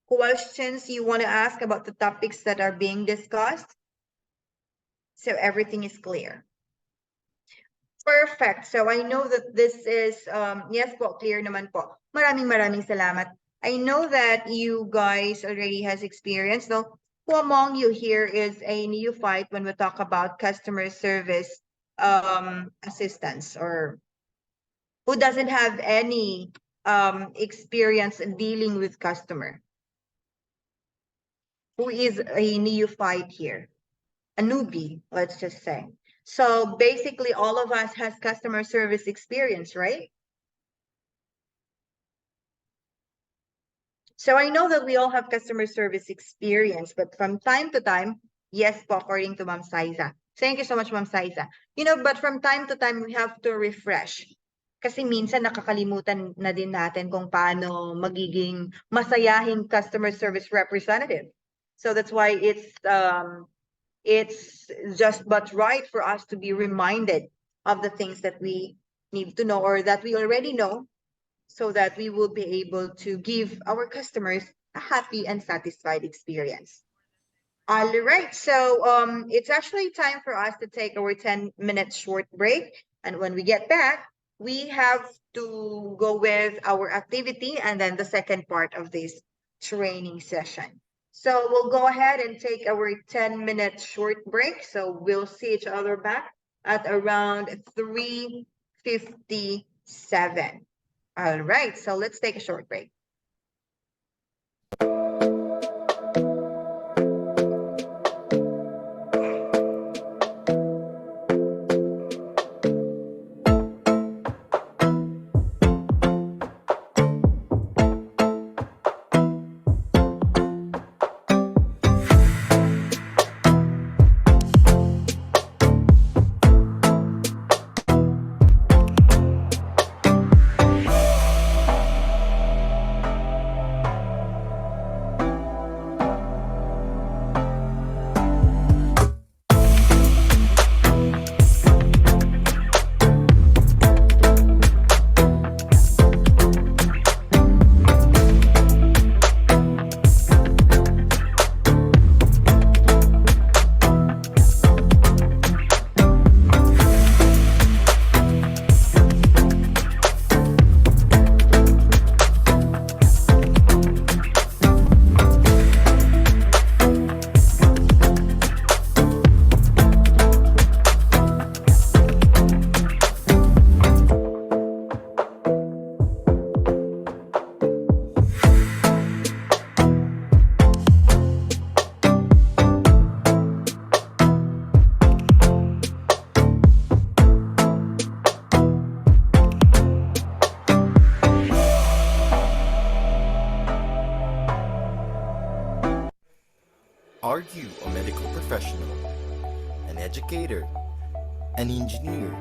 [SPEAKER 4] questions you want to ask about the topics that are being discussed? So everything is clear. Perfect. So I know that this is, yes po, clear naman po. Maraming salamat. I know that you guys already has experience, though. Who among you here is a neophyte when we talk about customer service assistance, or who doesn't have any experience in dealing with customer? Who is a neophyte here? A newbie, let's just say. So basically all of us has customer service experience, right? So I know that we all have customer service experience, but from time to time, yes po, according to Ma'am Saiza. Thank you so much, Ma'am Saiza. But from time to time, we have to refresh. Kasi minsan nakakalimutan na din natin kung paano magiging masayahing customer service representative. So that's why it's just but right for us to be reminded of the things that we need to know or that we already know, so that we will be able to give our customers a happy and satisfied experience. All right, so it's actually time for us to take our 10-minute short break. And when we get back, we have to go with our activity and then the second part of this training session. So we'll go ahead and take our 10-minute short break. So we'll see each other back at around 3:57. All right, so let's take a short break.
[SPEAKER 11] Are you a medical professional, an educator, an engineer,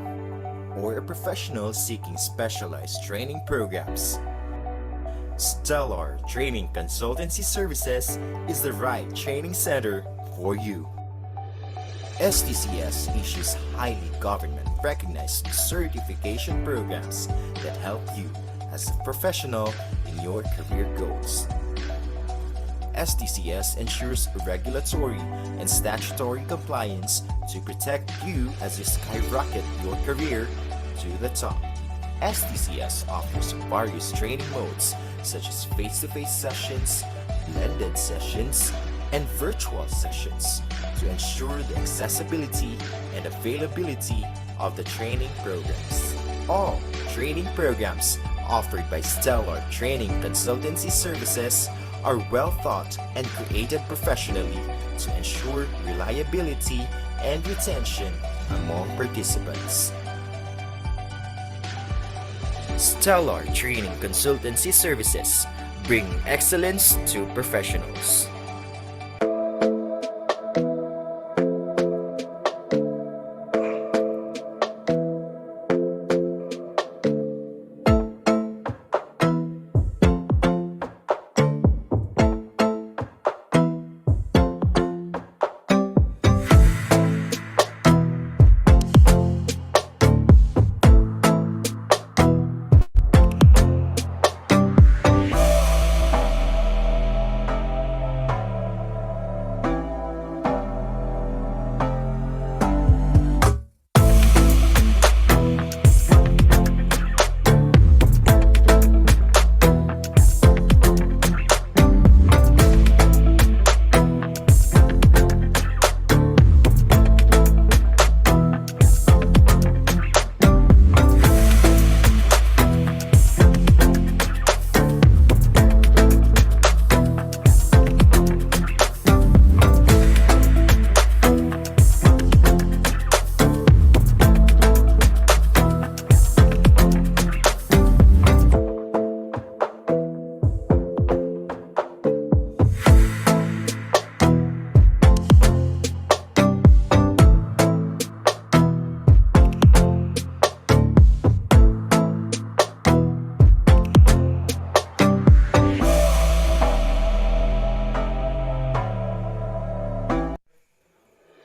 [SPEAKER 11] or a professional seeking specialized training programs? Stellar Training Consultancy Services is the right training center for you. STCS issues highly government-recognized certification programs that help you as a professional in your career goals. STCS ensures regulatory and statutory compliance to protect you as you skyrocket your career to the top. STCS offers various training modes such as face-to-face sessions, blended sessions, and virtual sessions to ensure the accessibility and availability of the training programs. All training programs offered by Stellar Training Consultancy Services are well thought and created professionally to ensure reliability and retention among participants. Stellar Training Consultancy Services, bringing excellence to professionals.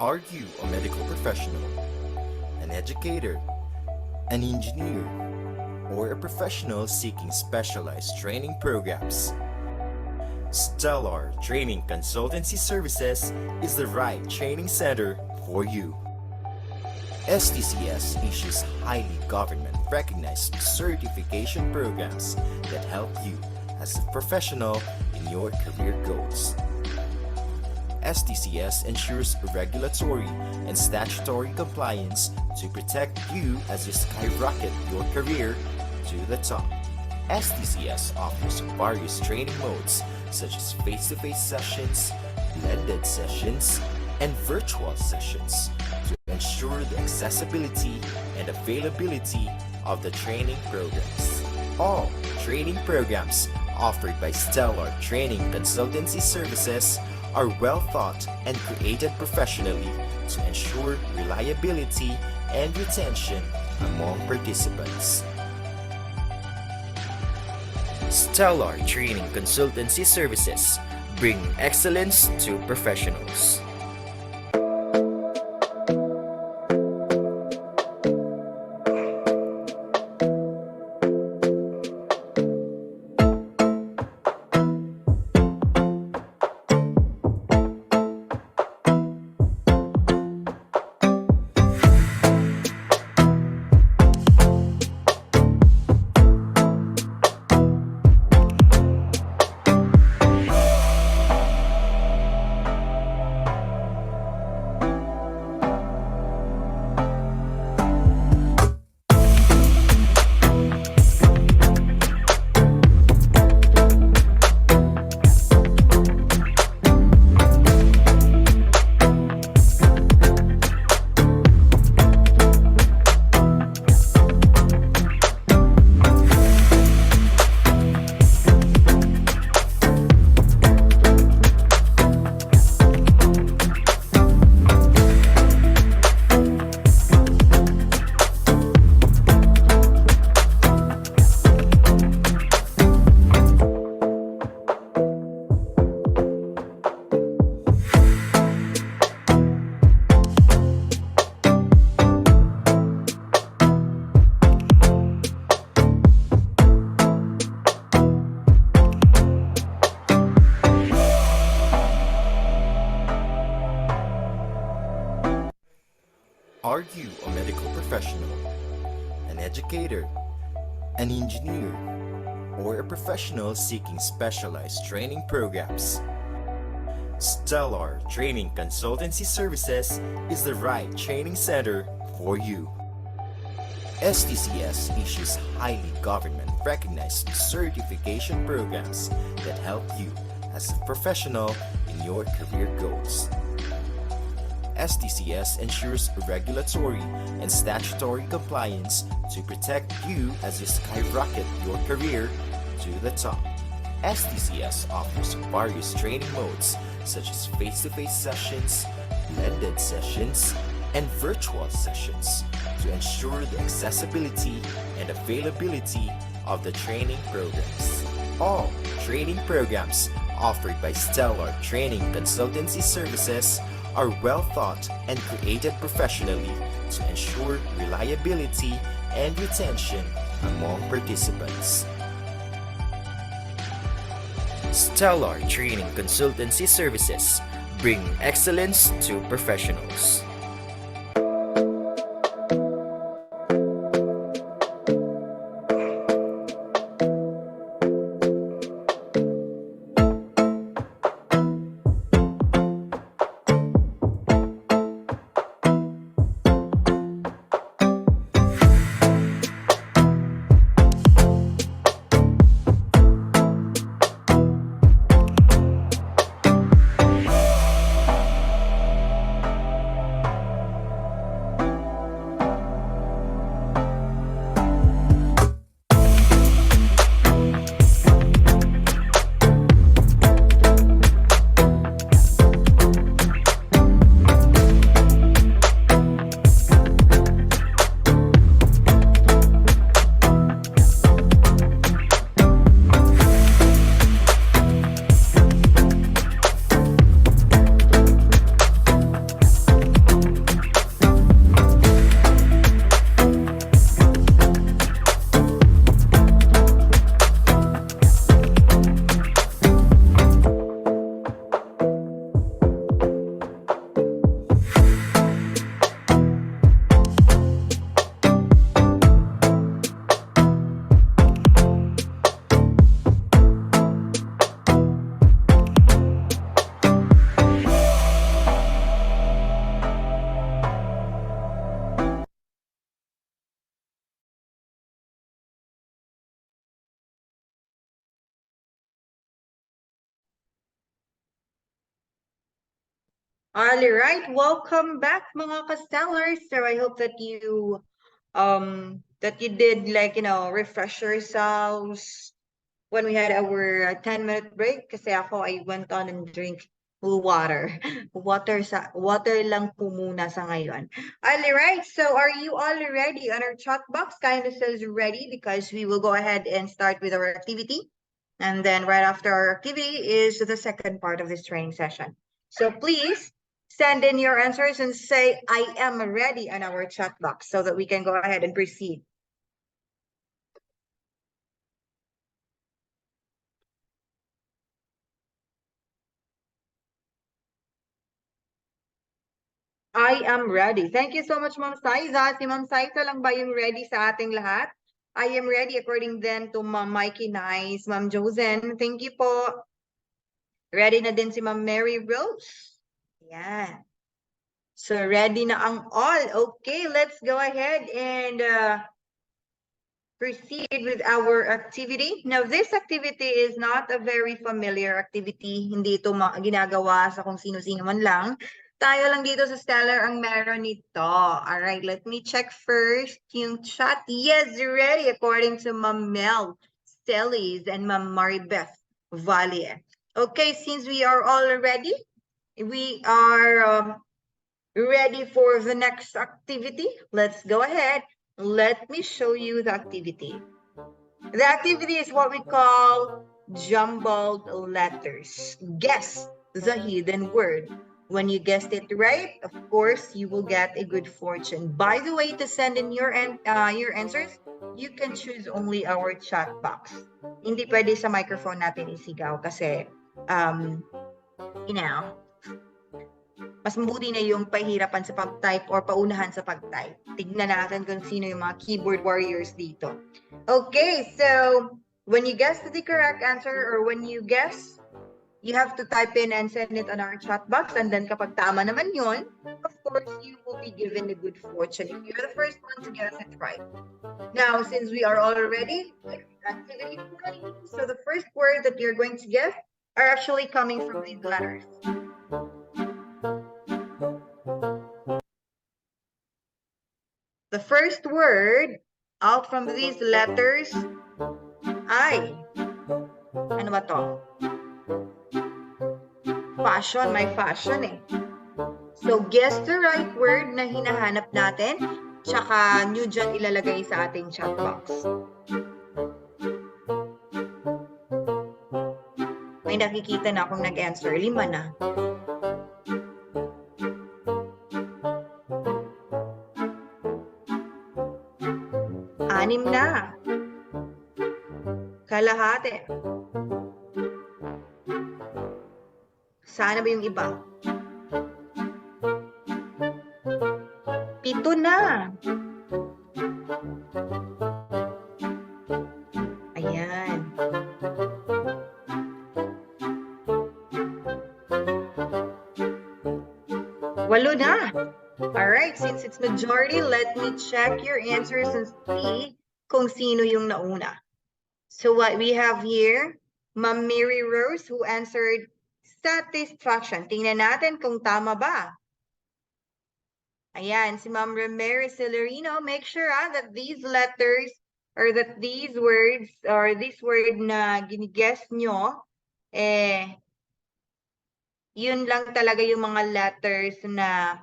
[SPEAKER 11] Are you a medical professional, an educator, an engineer, or a professional seeking specialized training programs? Stellar Training Consultancy Services is the right training center for you. STCS issues highly government-recognized certification programs that help you as a professional in your career goals. STCS ensures regulatory and statutory compliance to protect you as you skyrocket your career to the top. STCS offers various training modes such as face-to-face sessions, blended sessions, and virtual sessions to ensure the accessibility and availability of the training programs. All training programs offered by Stellar Training Consultancy Services are well thought and created professionally to ensure reliability and retention among participants. Stellar Training Consultancy Services bring excellence to professionals. Are you a medical professional, an educator, an engineer, or a professional seeking specialized training programs? Stellar Training Consultancy Services is the right training center for you. STCS issues highly government-recognized certification programs that help you as a professional in your career goals. STCS ensures regulatory and statutory compliance to protect you as you skyrocket your career to the top. STCS offers various training modes such as face-to-face sessions, blended sessions, and virtual sessions to ensure the accessibility and availability of the training programs. All training programs offered by Stellar Training Consultancy Services are well thought and created professionally to ensure reliability and retention among participants. Stellar Training Consultancy Services bring excellence to professionals.
[SPEAKER 4] Alright, welcome back mga ka-stellars. So I hope that you did like, refresh yourselves when we had our 10-minute break kasi ako I went on and drink water. Water lang po muna sa ngayon. Alright, so are you all ready? On our chat box kind of says ready because we will go ahead and start with our activity. And then right after our activity is the second part of this training session. So please send in your answers and say, I am ready on our chat box so that we can go ahead and proceed. I am ready. Thank you so much, Ma'am Saiza. Si Ma'am Saiza lang ba yung ready sa ating lahat? I am ready according then to Ma'am Mikey Nice, Ma'am Josen. Thank you po. Ready na din si Ma'am Mary Rose. Yan. So ready na ang all. Okay, let's go ahead and proceed with our activity. Now, this activity is not a very familiar activity. Hindi ito ginagawa sa kung sino-sino man lang. Tayo lang dito sa Stellar ang meron nito. Alright, let me check first yung chat. Yes, ready according to Ma'am Mel Stellies and Ma'am Maribeth Valle. Okay, since we are all ready, we are ready for the next activity. Let's go ahead. Let me show you the activity. The activity is what we call jumbled letters. Guess the hidden word. When you guessed it right, of course, you will get a good fortune. By the way, to send in your answers, you can choose only our chat box. Hindi pwede sa microphone natin isigaw kasi, mas mabuti na yung pahirapan sa pag-type or paunahan sa pag-type. Tignan natin kung sino yung mga keyboard warriors dito. Okay, so when you guess the correct answer or when you guess, you have to type in and send it on our chat box. And then kapag tama naman yun, of course, you will be given a good fortune if you're the first one to guess it right. Now, since we are all ready, activity ready. So the first word that you're going to guess are actually coming from these letters. The first word out from these letters ay, ano ba to? Fashion, may fashion eh. So guess the right word na hinahanap natin, tsaka nyo dyan ilalagay sa ating chat box. May nakikita na akong nag-answer, 5 na. Anim na. Kalahati. Sana ba yung iba? 7 na. Ayan. 8 na. Alright, since it's majority, let me check your answers and see kung sino yung nauna. So what we have here, Ma'am Mary Rose who answered satisfaction. Tingnan natin kung tama ba. Ayan, si Ma'am Ramirez Celerino, make sure that these letters or that these words or this word na gini-guess nyo, yun lang talaga yung mga letters na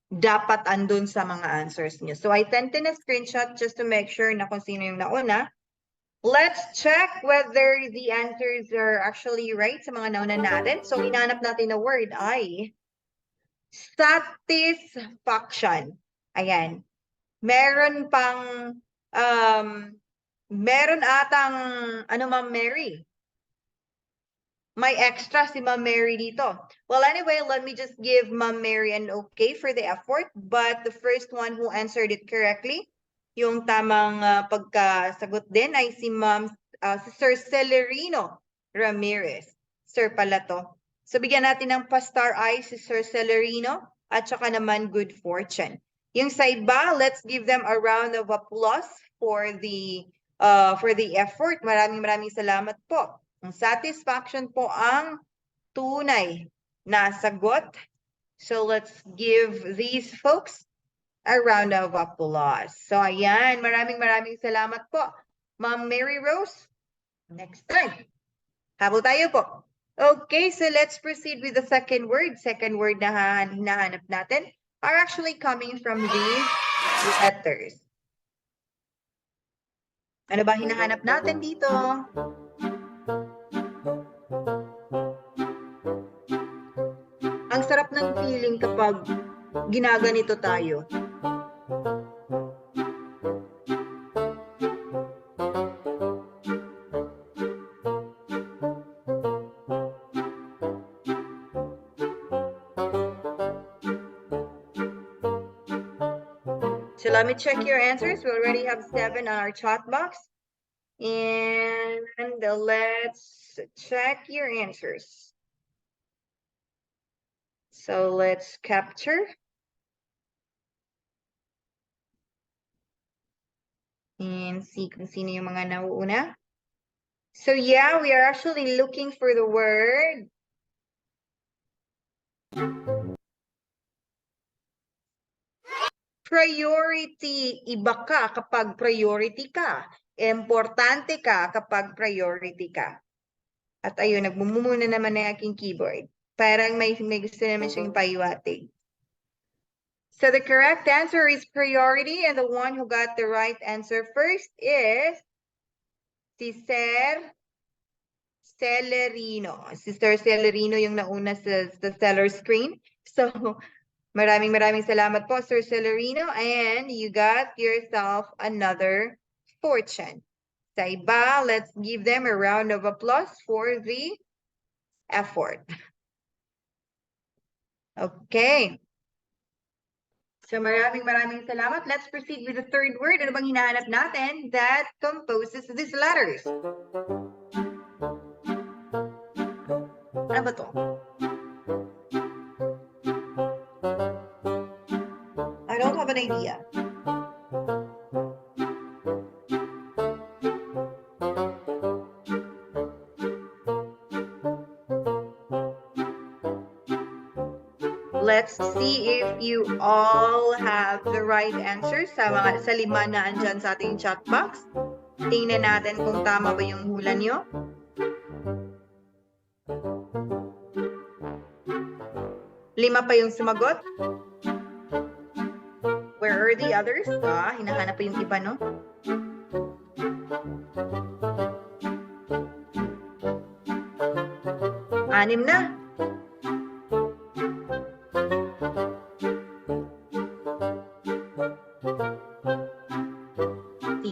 [SPEAKER 4] dapat andun sa mga answers nyo. So I sent in a screenshot just to make sure na kung sino yung nauna. Let's check whether the answers are actually right sa mga nauna natin. So hinanap natin na word ay satisfaction. Ayan. Meron pang, meron atang, ano Ma'am Mary? May extra si Ma'am Mary dito. Well, anyway, let me just give Ma'am Mary an okay for the effort. But the first one who answered it correctly, yung tamang pagkasagot din ay si si Sir Celerino Ramirez. Sir pala to. So bigyan natin ng pa-star eye si Sir Celerino at saka naman good fortune. Yung sa iba, let's give them a round of applause for the effort. Maraming salamat po. Ang satisfaction po ang tunay na sagot. So let's give these folks a round of applause. So ayan, maraming salamat po. Ma'am Mary Rose, next time. Habol tayo po. Okay, so let's proceed with the second word. Second word na hinahanap natin are actually coming from these letters. Ano ba hinahanap natin dito? Ang sarap ng feeling kapag ginaganito tayo. So let me check your answers. We already have 7 on our chat box. And let's check your answers. So let's capture. And see kung sino yung mga nauuna. So yeah, we are actually looking for the word priority. Iba ka kapag priority ka. Importante ka kapag priority ka. At ayun, nagmumuna naman na aking keyboard. Parang may gusto naman siyang paiwatig. So the correct answer is priority, and the one who got the right answer first is si Celerino. Sister Celerino yung nauna sa seller screen. So maraming salamat po, Sir Celerino, and you got yourself another fortune. Sa iba, let's give them a round of applause for the effort. Okay. So maraming salamat. Let's proceed with the third word. Ano bang hinahanap natin that composes these letters? Ano ba to? I don't have an idea. Let's see if you all have the right answers sa 5 na andyan sa ating chat box. Tingnan natin kung tama ba yung hula nyo. Lima pa yung sumagot. Where are the others? Hinahanap pa yung iba, no? Anim na.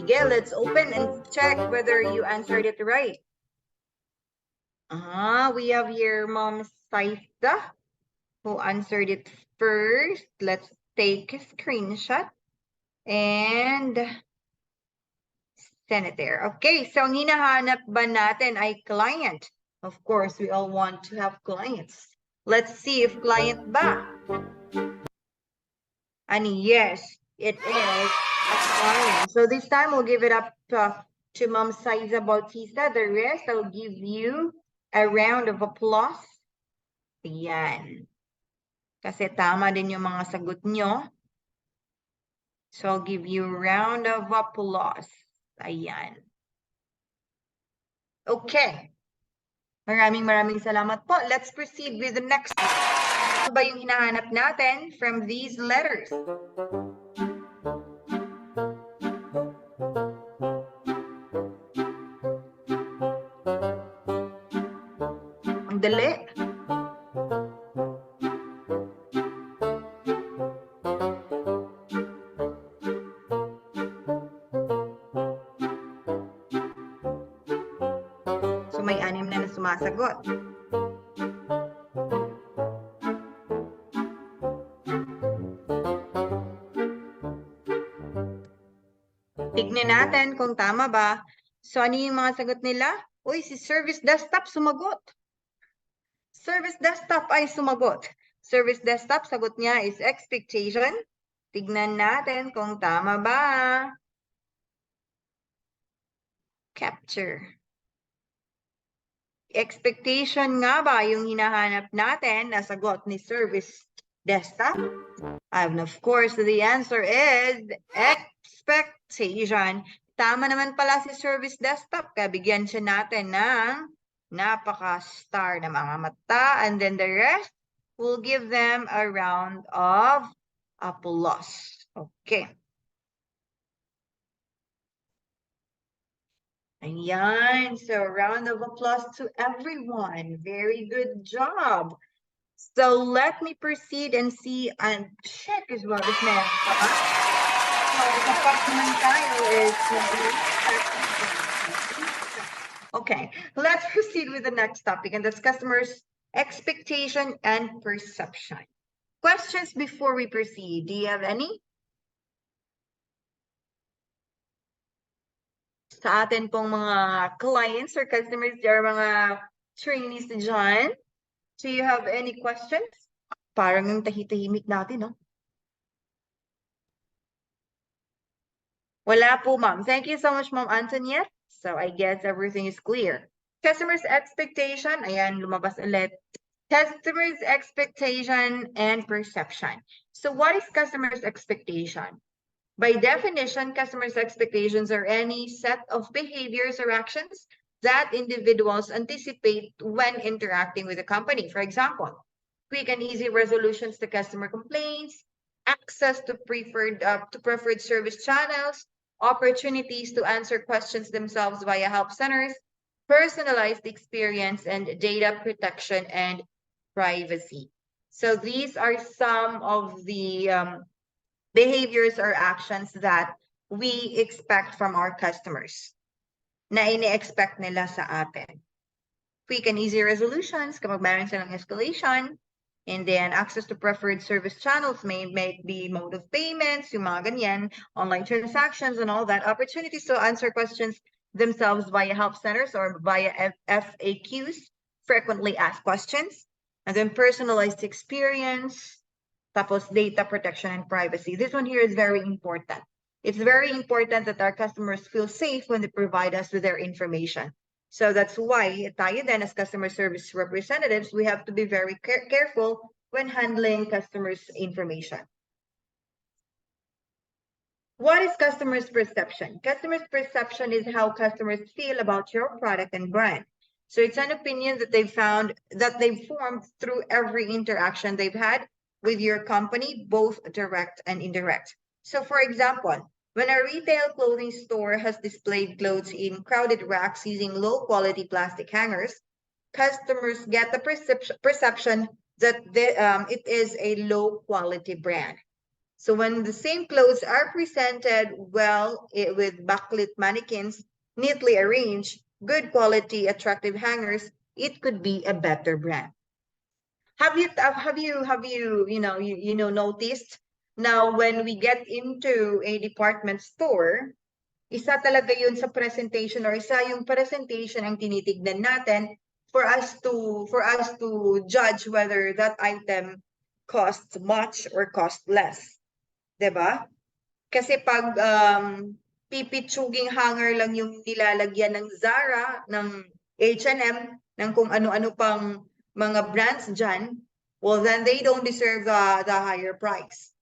[SPEAKER 4] Sige, let's open and check whether you answered it right. We have here Mom Saida, who answered it first. Let's take a screenshot and send it there. Okay, so ang hinahanap ba natin ay client? Of course, we all want to have clients. Let's see if client ba. And yes, it is a client. So this time we'll give it up to Mom Saiza Bautista. The rest, I'll give you a round of applause. Ayan. Kasi tama din yung mga sagot nyo. So I'll give you a round of applause. Ayan. Okay. Maraming salamat po. Let's proceed with the next. Ano ba yung hinahanap natin from these letters? Ang dali. So may 6 na sumasagot. Tignan natin kung tama ba. So ano yung mga sagot nila? Uy, si Service Desktop sumagot. Service Desktop ay sumagot. Service Desktop, sagot niya is expectation. Tignan natin kung tama ba. Capture. expectation nga ba yung hinahanap natin na sagot ni service desktop? And of course, the answer is expectation. Tama naman pala si service desktop, kaya bigyan siya natin ng napaka-star na mga mata, and then the rest, we'll give them a round of applause. Okay. Ayan, so round of applause to everyone. Very good job. So let me proceed and see and check as well this man. Okay, let's proceed with the next topic, and that's customers' expectation and perception. Questions before we proceed? Do you have any? Sa atin pong mga clients or customers, or mga trainees dyan, do you have any questions? Parang yung tahimik natin, no? Wala po, ma'am. Thank you so much, Ma'am Antoniette. So I guess everything is clear. Customers' expectation, ayan, lumabas ulit. Customers' expectation and perception. So what is customers' expectation? By definition, customers' expectations are any set of behaviors or actions that individuals anticipate when interacting with a company. For example, quick and easy resolutions to customer complaints, access to preferred service channels, opportunities to answer questions themselves via help centers, personalized experience, and data protection and privacy. So these are some of the behaviors or actions that we expect from our customers na ini-expect nila sa atin. Quick and easy resolutions kapag meron silang escalation, and then access to preferred service channels may be mode of payments, yung mga ganyan, online transactions and all that, opportunities to answer questions themselves via help centers or via FAQs, frequently asked questions, and then personalized experience, tapos data protection and privacy. This one here is very important. It's very important that our customers feel safe when they provide us with their information. So that's why tayo then as customer service representatives, we have to be very careful when handling customers' information. What is customers' perception? Customers' perception is how customers feel about your product and brand. So it's an opinion that they've formed through every interaction they've had with your company, both direct and indirect. So for example, when a retail clothing store has displayed clothes in crowded racks using low quality plastic hangers, customers get the perception that it is a low quality brand. So when the same clothes are presented well with backlit mannequins, neatly arranged, good quality, attractive hangers, it could be a better brand. Have you noticed now when we get into a department store, isa talaga yun sa presentation or isa yung presentation ang tinitignan natin for us to judge whether that item costs much or costs less. 'Di ba? Kasi pag pipitsuging hanger lang yung nilalagyan ng Zara, ng H&M, ng kung ano-ano pang mga brands dyan, well, then they don't deserve the higher price.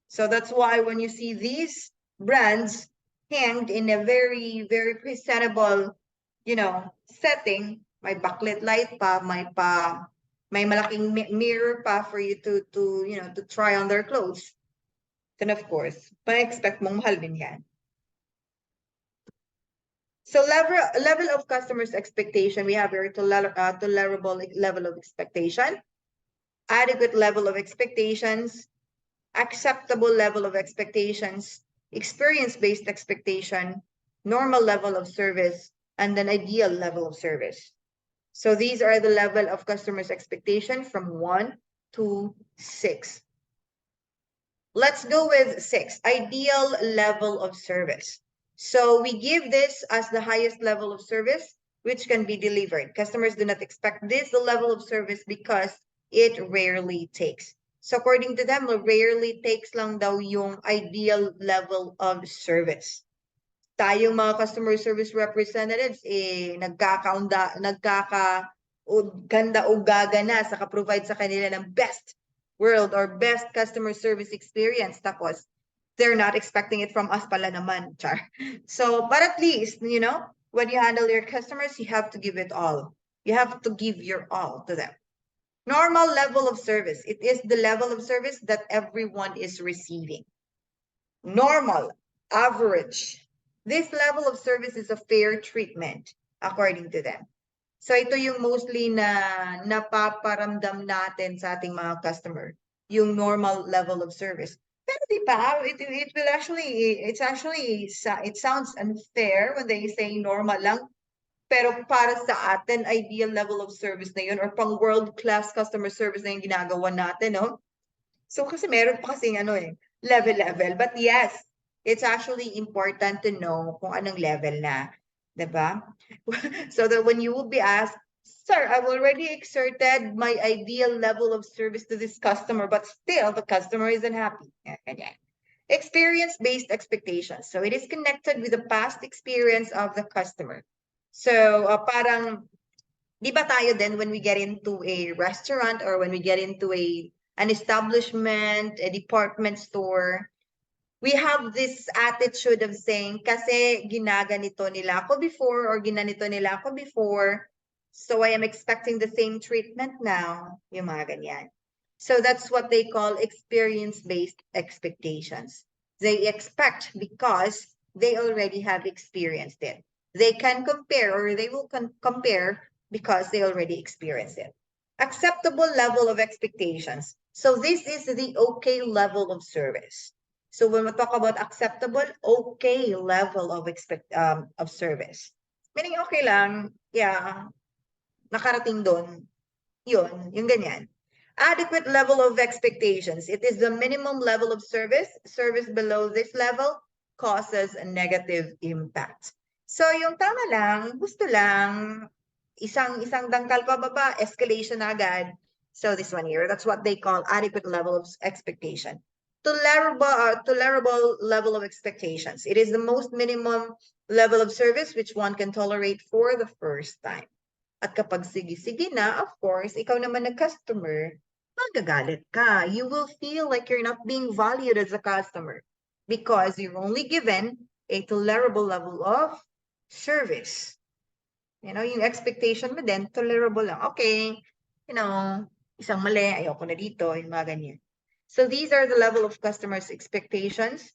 [SPEAKER 4] So that's why when you see these brands hanged in a very, very presentable, setting, may backlit light pa, may malaking mirror pa for you to try on their clothes, then of course, ma-expect mong mahal din yan. So level of customers' expectation, we have here tolerable level of expectation, adequate level of expectations, acceptable level of expectations, experience-based expectation, normal level of service, and an ideal level of service. So these are the level of customers' expectation from 1 to 6. Let's go with 6, ideal level of service. So we give this as the highest level of service which can be delivered. Customers do not expect this level of service because it rarely takes. So according to them, rarely takes lang daw yung ideal level of service. tayong mga customer service representatives, ganda-ugaga na sa provide sa kanila ng best world or best customer service experience. Tapos, they're not expecting it from us pala naman, char. So, but at least, you know, when you handle your customers, you have to give it all. You have to give your all to them. Normal level of service. It is the level of service that everyone is receiving. Normal, average. This level of service is a fair treatment according to them. So ito yung mostly na napaparamdam natin sa ating mga customer, yung normal level of service. Pero di ba, it sounds unfair when they say normal lang. Pero para sa atin, ideal level of service na yun or pang world-class customer service na yung ginagawa natin, no? So kasi meron pa kasing level. But yes, it's actually important to know kung anong level na, diba? So that when you will be asked, sir, I've already exerted my ideal level of service to this customer, but still the customer isn't happy. Experience-based expectations. So it is connected with the past experience of the customer. So parang, di ba tayo din when we get into a restaurant or when we get into an establishment, a department store, we have this attitude of saying, kasi ginaganito nila ako before or ginanito nila ako before, so I am expecting the same treatment now, yung mga ganyan. So that's what they call experience-based expectations. They expect because they already have experienced it. They can compare or they will compare because they already experienced it. Acceptable level of expectations. So this is the okay level of service. So when we talk about acceptable, okay level of service. Meaning okay lang, yeah, nakarating doon, yung ganyan. Adequate level of expectations. It is the minimum level of service. Service below this level causes a negative impact. So yung tama lang, gusto lang, isang dangkal pa baba, escalation na agad. So this one here, that's what they call adequate level of expectation. Tolerable level of expectations. It is the most minimum level of service which one can tolerate for the first time. At kapag sige-sige na, of course, ikaw naman na customer, magagalit ka. You will feel like you're not being valued as a customer because you're only given a tolerable level of service. You know, yung expectation mo din, tolerable lang. Okay, you know, isang mali, ayoko na dito, yung mga ganyan. So these are the level of customers' expectations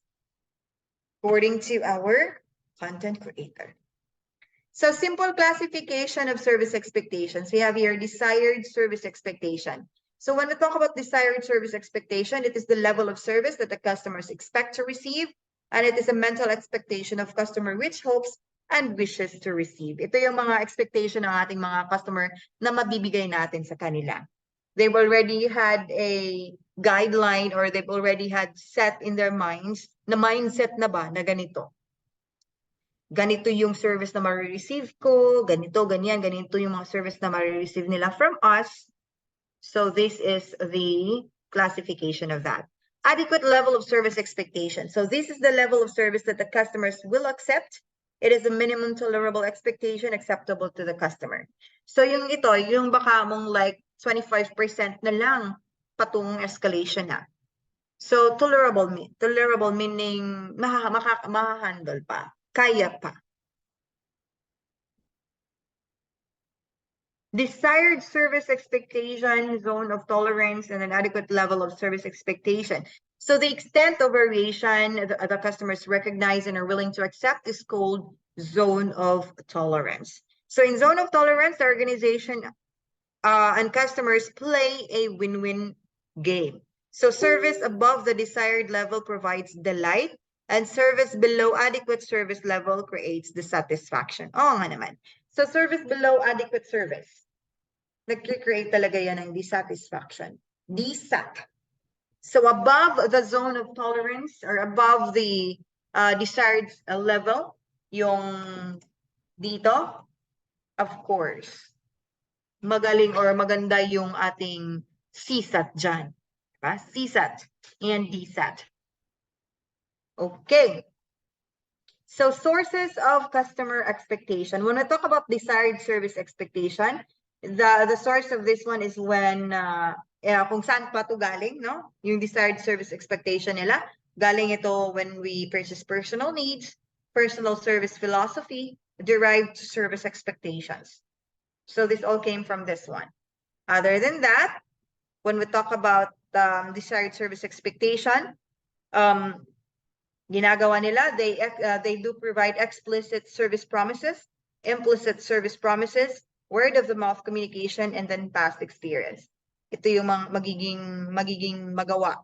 [SPEAKER 4] according to our content creator. So simple classification of service expectations. We have here desired service expectation. So when we talk about desired service expectation, it is the level of service that the customers expect to receive, and it is a mental expectation of customer which hopes and wishes to receive. Ito yung mga expectation ng ating mga customer na mabibigay natin sa kanila. They've already had a guideline or they've already had set in their minds na mindset na ba na ganito. Ganito yung service na ma-receive ko, ganito, ganyan, ganito yung mga service na ma-receive nila from us. So this is the classification of that. Adequate level of service expectation. So this is the level of service that the customers will accept. It is a minimum tolerable expectation acceptable to the customer. So yung ito, yung baka mong like 25% na lang patungong escalation na. So tolerable meaning mahahandle pa, kaya pa. Desired service expectation, zone of tolerance, and an adequate level of service expectation. So the extent of variation the customers recognize and are willing to accept is called zone of tolerance. So in zone of tolerance, the organization and customers play a win-win game. So service above the desired level provides delight, and service below adequate service level creates dissatisfaction. Oo nga naman. So service below adequate service, nag-create talaga yan ng dissatisfaction. DSAT. So above the zone of tolerance or above the desired level, yung dito, of course, magaling or maganda yung ating CSAT dyan. Diba? CSAT and DSAT. Okay. So sources of customer expectation. When we talk about desired service expectation, the source of this one is when kung saan pa to galing, no? Yung desired service expectation nila. Galing ito when we purchase personal needs, personal service philosophy, derived service expectations. So this all came from this one. Other than that, when we talk about desired service expectation, ginagawa nila, they do provide explicit service promises, implicit service promises, word of the mouth communication, and then past experience. Ito yung magiging magawa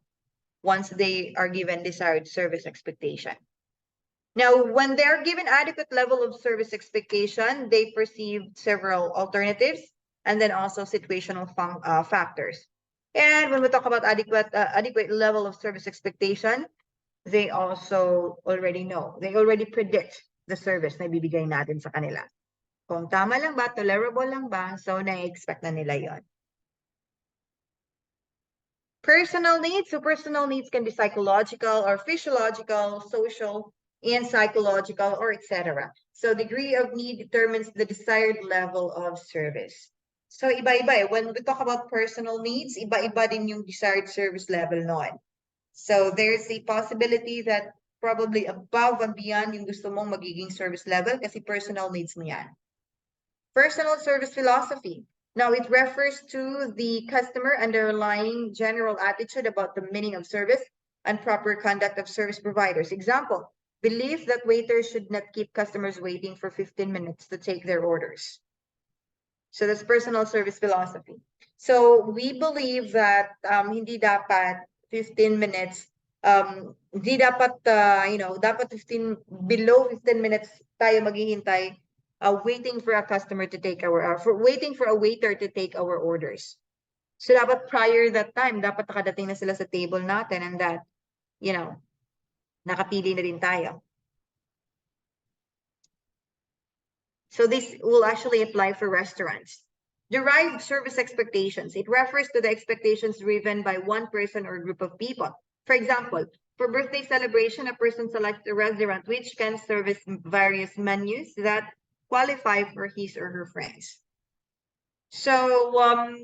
[SPEAKER 4] once they are given desired service expectation. Now, when they're given adequate level of service expectation, they perceive several alternatives and then also situational factors. And when we talk about adequate level of service expectation, they also already know. They already predict the service na ibibigay natin sa kanila. Kung tama lang ba, tolerable lang ba, so na-expect na nila yon. Personal needs. So personal needs can be psychological or physiological, social, and psychological, or etc. So degree of need determines the desired level of service. So iba-iba eh. When we talk about personal needs, iba-iba din yung desired service level noon. So there's a possibility that probably above and beyond yung gusto mong magiging service level kasi personal needs mo yan. Personal service philosophy. Now, it refers to the customer underlying general attitude about the meaning of service and proper conduct of service providers. Example, belief that waiters should not keep customers waiting for 15 minutes to take their orders. So that's personal service philosophy. So we believe that hindi dapat 15 minutes, hindi dapat, dapat 15, below 15 minutes tayo maghihintay waiting for a customer to take waiting for a waiter to take our orders. So dapat prior that time, dapat nakadating na sila sa table natin and that, nakapili na din tayo. So this will actually apply for restaurants. Derived service expectations. It refers to the expectations driven by one person or group of people. For example, for birthday celebration, a person selects a restaurant which can service various menus that qualify for his or her friends. So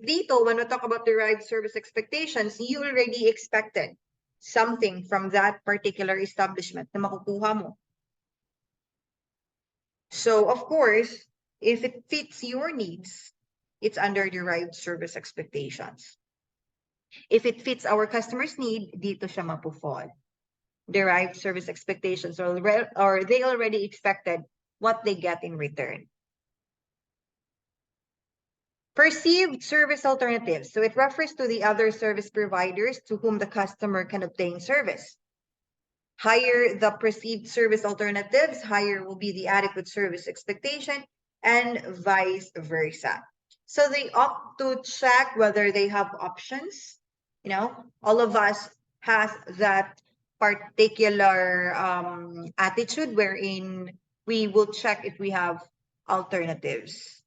[SPEAKER 4] dito, when we talk about derived service expectations, you already expected something from that particular establishment na makukuha mo. So of course, if it fits your needs, it's under derived service expectations. If it fits our customer's need, dito siya mapufall. Derived service expectations, or they already expected what they get in return. Perceived service alternatives. So it refers to the other service providers to whom the customer can obtain service. Higher the perceived service alternatives, higher will be the adequate service expectation, and vice versa. So they opt to check whether they have options. All of us has that particular attitude wherein we will check if we have alternatives.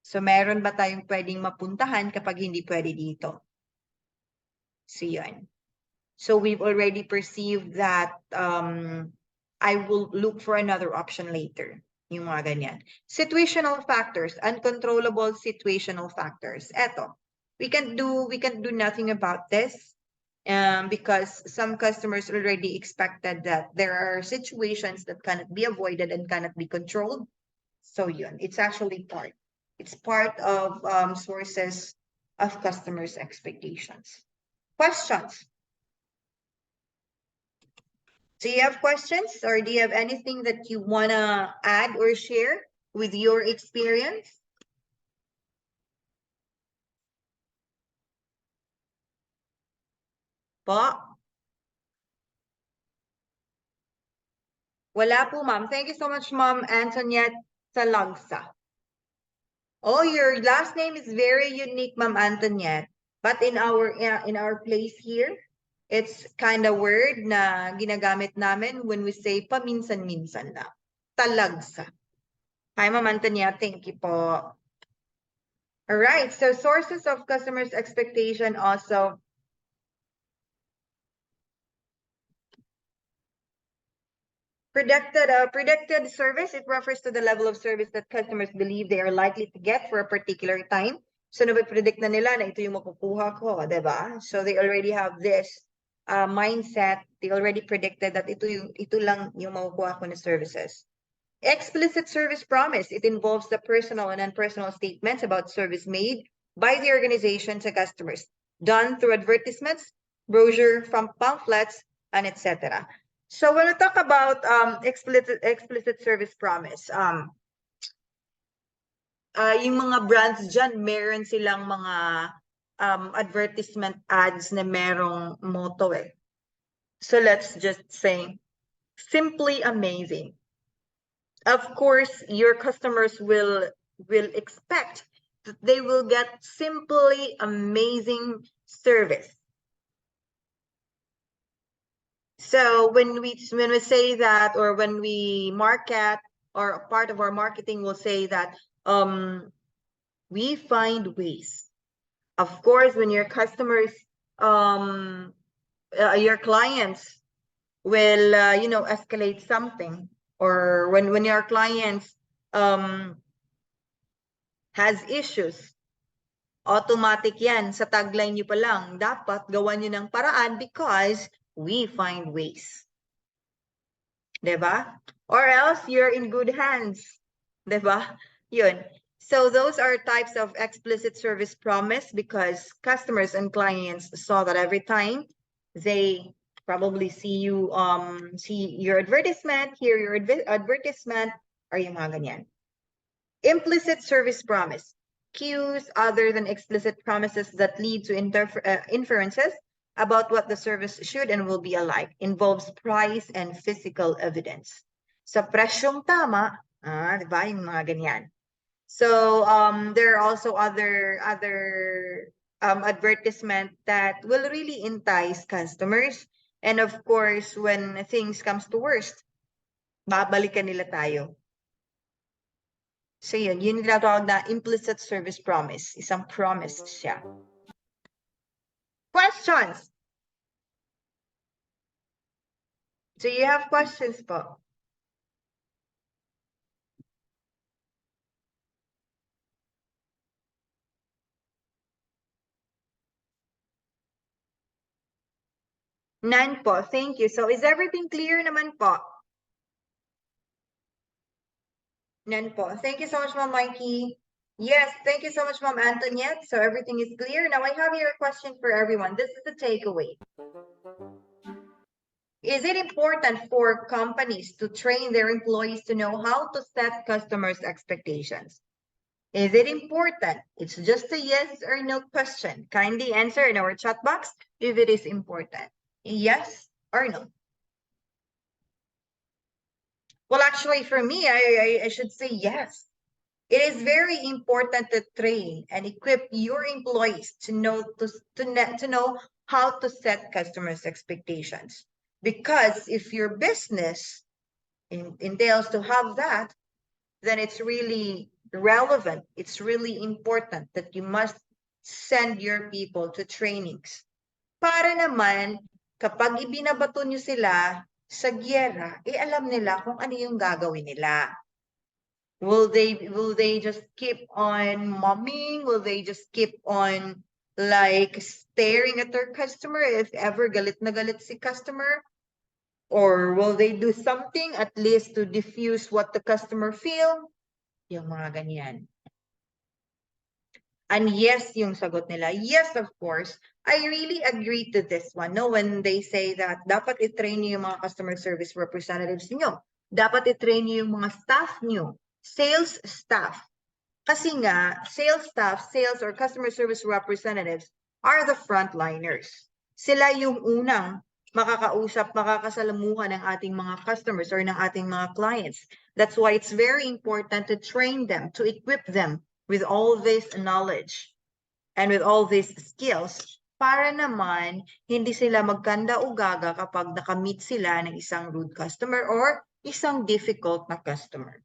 [SPEAKER 4] So meron ba tayong pwedeng mapuntahan kapag hindi pwede dito? So yun. So we've already perceived that I will look for another option later. Yung mga ganyan. Situational factors, uncontrollable situational factors. Eto, we can do nothing about this because some customers already expected that there are situations that cannot be avoided and cannot be controlled. So yun, it's actually part. It's part of sources of customers' expectations. Questions? Do you have questions or do you have anything that you want to add or share with your experience? Po? Wala po, ma'am. Thank you so much, Ma'am Antoniette Salagsa. Oh, your last name is very unique, Ma'am Antoniette. But in our place here, it's kind of word na ginagamit namin when we say paminsan-minsan na. Talagsa. Hi, Ma'am Antoniette. Thank you po. All right. So sources of customers' expectation also. Predicted service, it refers to the level of service that customers believe they are likely to get for a particular time. So nabipredict na nila na ito yung makukuha ko, diba? So they already have this mindset. They already predicted that ito lang yung makukuha ko na services. Explicit service promise, it involves the personal and non-personal statements about service made by the organization to customers, done through advertisements, brochure, from pamphlets, and etc. So when we talk about explicit service promise, yung mga brands dyan, meron silang mga advertisement ads na merong motto eh. So let's just say, simply amazing. Of course, your customers will expect that they will get simply amazing service. So when we say that, or when we market, or part of our marketing will say that we find ways. Of course, when your customers, your clients will escalate something, or when your clients has issues, automatic yan sa tagline nyo pa lang, dapat gawan nyo ng paraan because we find ways. Diba? Or else you're in good hands. Diba? Yun. So those are types of explicit service promise because customers and clients saw that every time they probably see you, see your advertisement, hear your advertisement, or yung mga ganyan. Implicit service promise. Cues other than explicit promises that lead to inferences about what the service should and will be alike. Involves price and physical evidence. Sa presyong tama, diba, yung mga ganyan. So there are also other advertisement that will really entice customers. And of course, when things comes to worst, babalikan nila tayo. So yun tinatawag na implicit service promise. Isang promise siya. Questions? Do you have questions po? None po. Thank you. So is everything clear naman po? None po. Thank you so much, Ma'am Mikey. Yes, thank you so much, Ma'am Antoniette. So everything is clear. Now I have here a question for everyone. This is the takeaway. Is it important for companies to train their employees to know how to set customers' expectations? Is it important? It's just a yes or no question. Kindly answer in our chat box if it is important. Yes or no? Well, actually, for me, I should say yes. It is very important to train and equip your employees to know how to set customers' expectations. Because if your business entails to have that, then it's really relevant. It's really important that you must send your people to trainings. Para naman, kapag ibinabato nyo sila sa gyera, alam nila kung ano yung gagawin nila. Will they just keep on mumming? Will they just keep on like staring at their customer if ever galit na galit si customer? Or will they do something at least to diffuse what the customer feel? Yung mga ganyan. And yes, yung sagot nila. Yes, of course. I really agree to this one. No, when they say that dapat i-train niyo yung mga customer service representatives niyo. Dapat i-train niyo yung mga staff niyo. Sales staff. Kasi nga, sales staff, sales or customer service representatives are the frontliners. Sila yung unang makakausap, makakasalamuhan ng ating mga customers or ng ating mga clients. That's why it's very important to train them, to equip them with all this knowledge and with all these skills para naman hindi sila magkanda o gaga kapag nakamit sila ng isang rude customer or isang difficult na customer.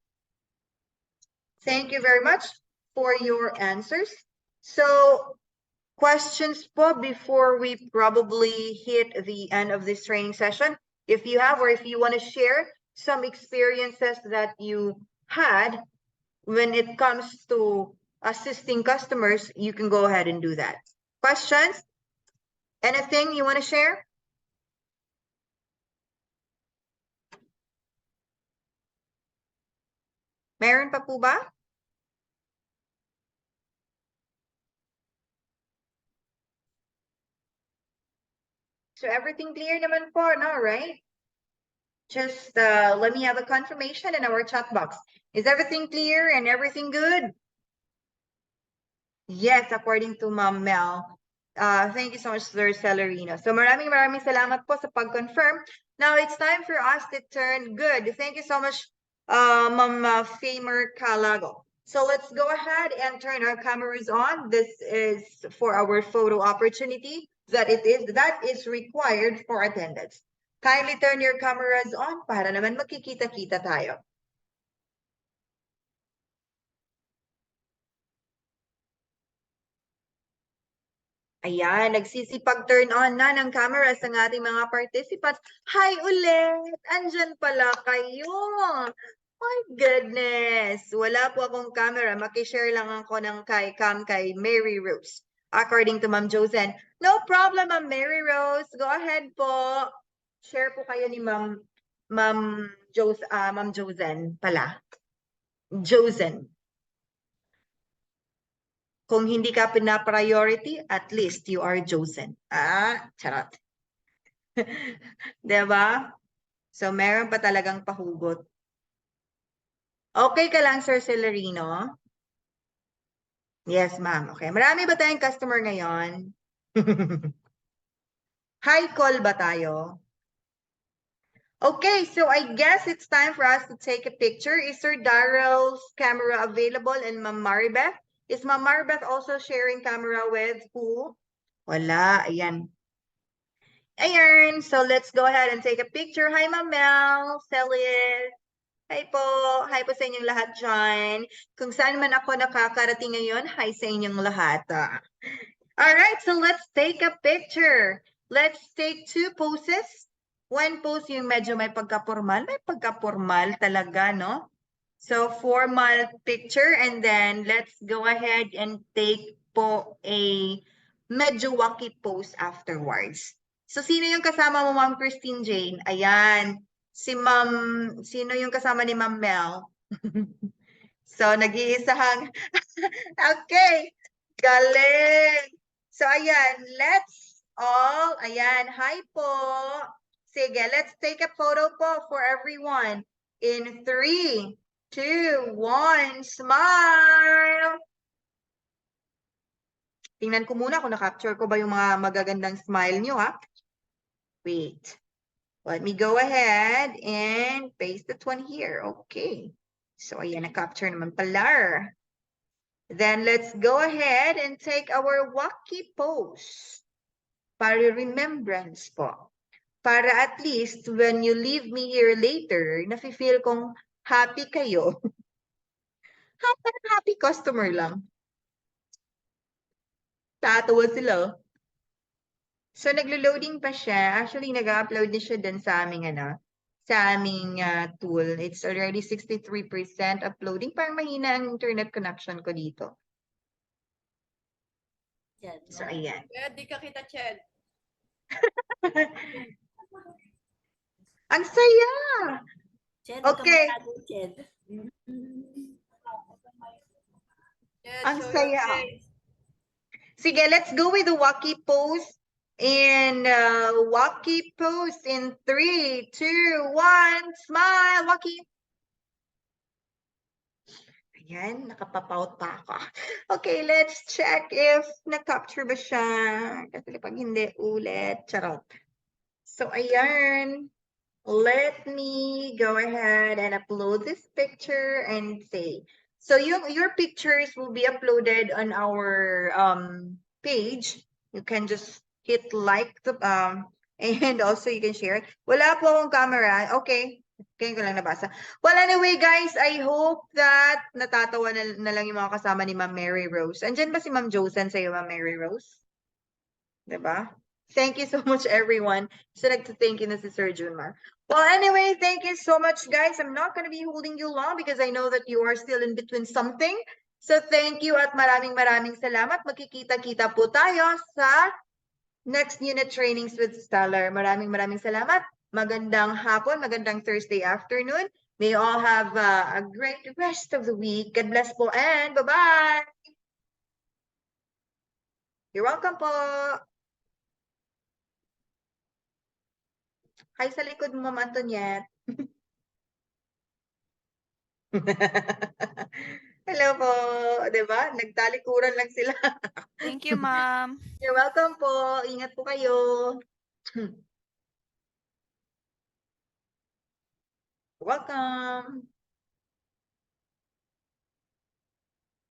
[SPEAKER 4] Thank you very much for your answers. So, questions po before we probably hit the end of this training session. If you have or if you want to share some experiences that you had when it comes to assisting customers, you can go ahead and do that. Questions? Anything you want to share? Meron pa po ba? So everything clear naman po, no, right? Just let me have a confirmation in our chat box. Is everything clear and everything good? Yes, according to Ma'am Mel. Thank you so much, Sir Celerino. So maraming salamat po sa pag-confirm. Now it's time for us to turn good. Thank you so much, Ma'am Famer Calago. So let's go ahead and turn our cameras on. This is for our photo opportunity that is required for attendance. Kindly turn your cameras on para naman magkikita-kita tayo. Ayan, nagsisipag turn on na ng cameras ang ating mga participants. Hi ulit! Andyan pala kayo! My goodness! Wala po akong camera. Makishare lang ako ng cam kay Mary Rose. According to Ma'am Josen. No problem, Ma'am Mary Rose. Go ahead po. Share po kayo ni Ma'am Josen pala. Josen. Kung hindi ka pina-priority, at least you are chosen. Charot. Diba? So, meron pa talagang pahugot. Okay ka lang, Sir Celerino? Yes, ma'am. Okay. Marami ba tayong customer ngayon? High call ba tayo? Okay, so I guess it's time for us to take a picture. Is Sir Darrell's camera available and Ma'am Maribeth? Is Ma'am Maribeth also sharing camera with who? Wala. Ayan. Ayan. So let's go ahead and take a picture. Hi, Ma'am Mel, Celis. Hi po. Hi po sa inyong lahat dyan. Kung saan man ako nakakarating ngayon, hi sa inyong lahat. Alright, so let's take a picture. Let's take two poses. One pose yung medyo may pagka-formal. May pagka-formal talaga, no? So, formal picture. And then, let's go ahead and take po a medyo wacky pose afterwards. So, sino yung kasama mo, Ma'am Christine Jane? Ayan. Sino yung kasama ni Ma'am Mel? So, nag-iisahang. Okay. Galing. So, ayan. Let's all, ayan. Hi po. Sige, let's take a photo po for everyone. In 3, 2, 1, smile! Tingnan ko muna kung na-capture ko ba yung mga magagandang smile nyo, ha? Wait. Let me go ahead and paste that one here. Okay. So, ayan, na-capture naman pala. Then, let's go ahead and take our wacky pose. Para remembrance po. Para at least when you leave me here later, nafe-feel kong happy kayo. Happy customer lang. Tatawa sila. So, naglo-loading pa siya. Actually, nag-upload na siya dun sa aming, sa aming tool. It's already 63% uploading. Parang mahina ang internet connection ko dito. So, ayan.
[SPEAKER 12] Di ka kita, Ched.
[SPEAKER 4] Ang saya! Okay. Ang saya. Sige, let's go with the wacky pose. In wacky pose in 3, 2, 1, smile, wacky. Ayan, nakapapout pa ako. Okay, let's check if na-capture ba siya. Kasi pag hindi, ulit. Charot. So, ayan. Let me go ahead and upload this picture and say. So, your pictures will be uploaded on our page. You can just hit like the, and also you can share it. Wala po akong camera. Okay. Kaya ko lang nabasa. Well, anyway, guys, I hope that natatawa na lang yung mga kasama ni Ma'am Mary Rose. Andyan ba si Ma'am Josen sa'yo, Ma'am Mary Rose? Diba? Thank you so much, everyone. So like to thank you na si Sir Junmar. Well, anyway, thank you so much, guys. I'm not going to be holding you long because I know that you are still in between something. So thank you at maraming salamat. Magkikita-kita po tayo sa next unit trainings with Stellar. Maraming salamat. Magandang hapon, magandang Thursday afternoon. May you all have a great rest of the week. God bless po and bye-bye. You're welcome po. Hi sa likod mo, Ma'am Antoniette. Hello po. 'Di ba? Nagtalikuran lang sila.
[SPEAKER 12] Thank you, ma'am.
[SPEAKER 4] You're welcome po. Ingat po kayo. Welcome.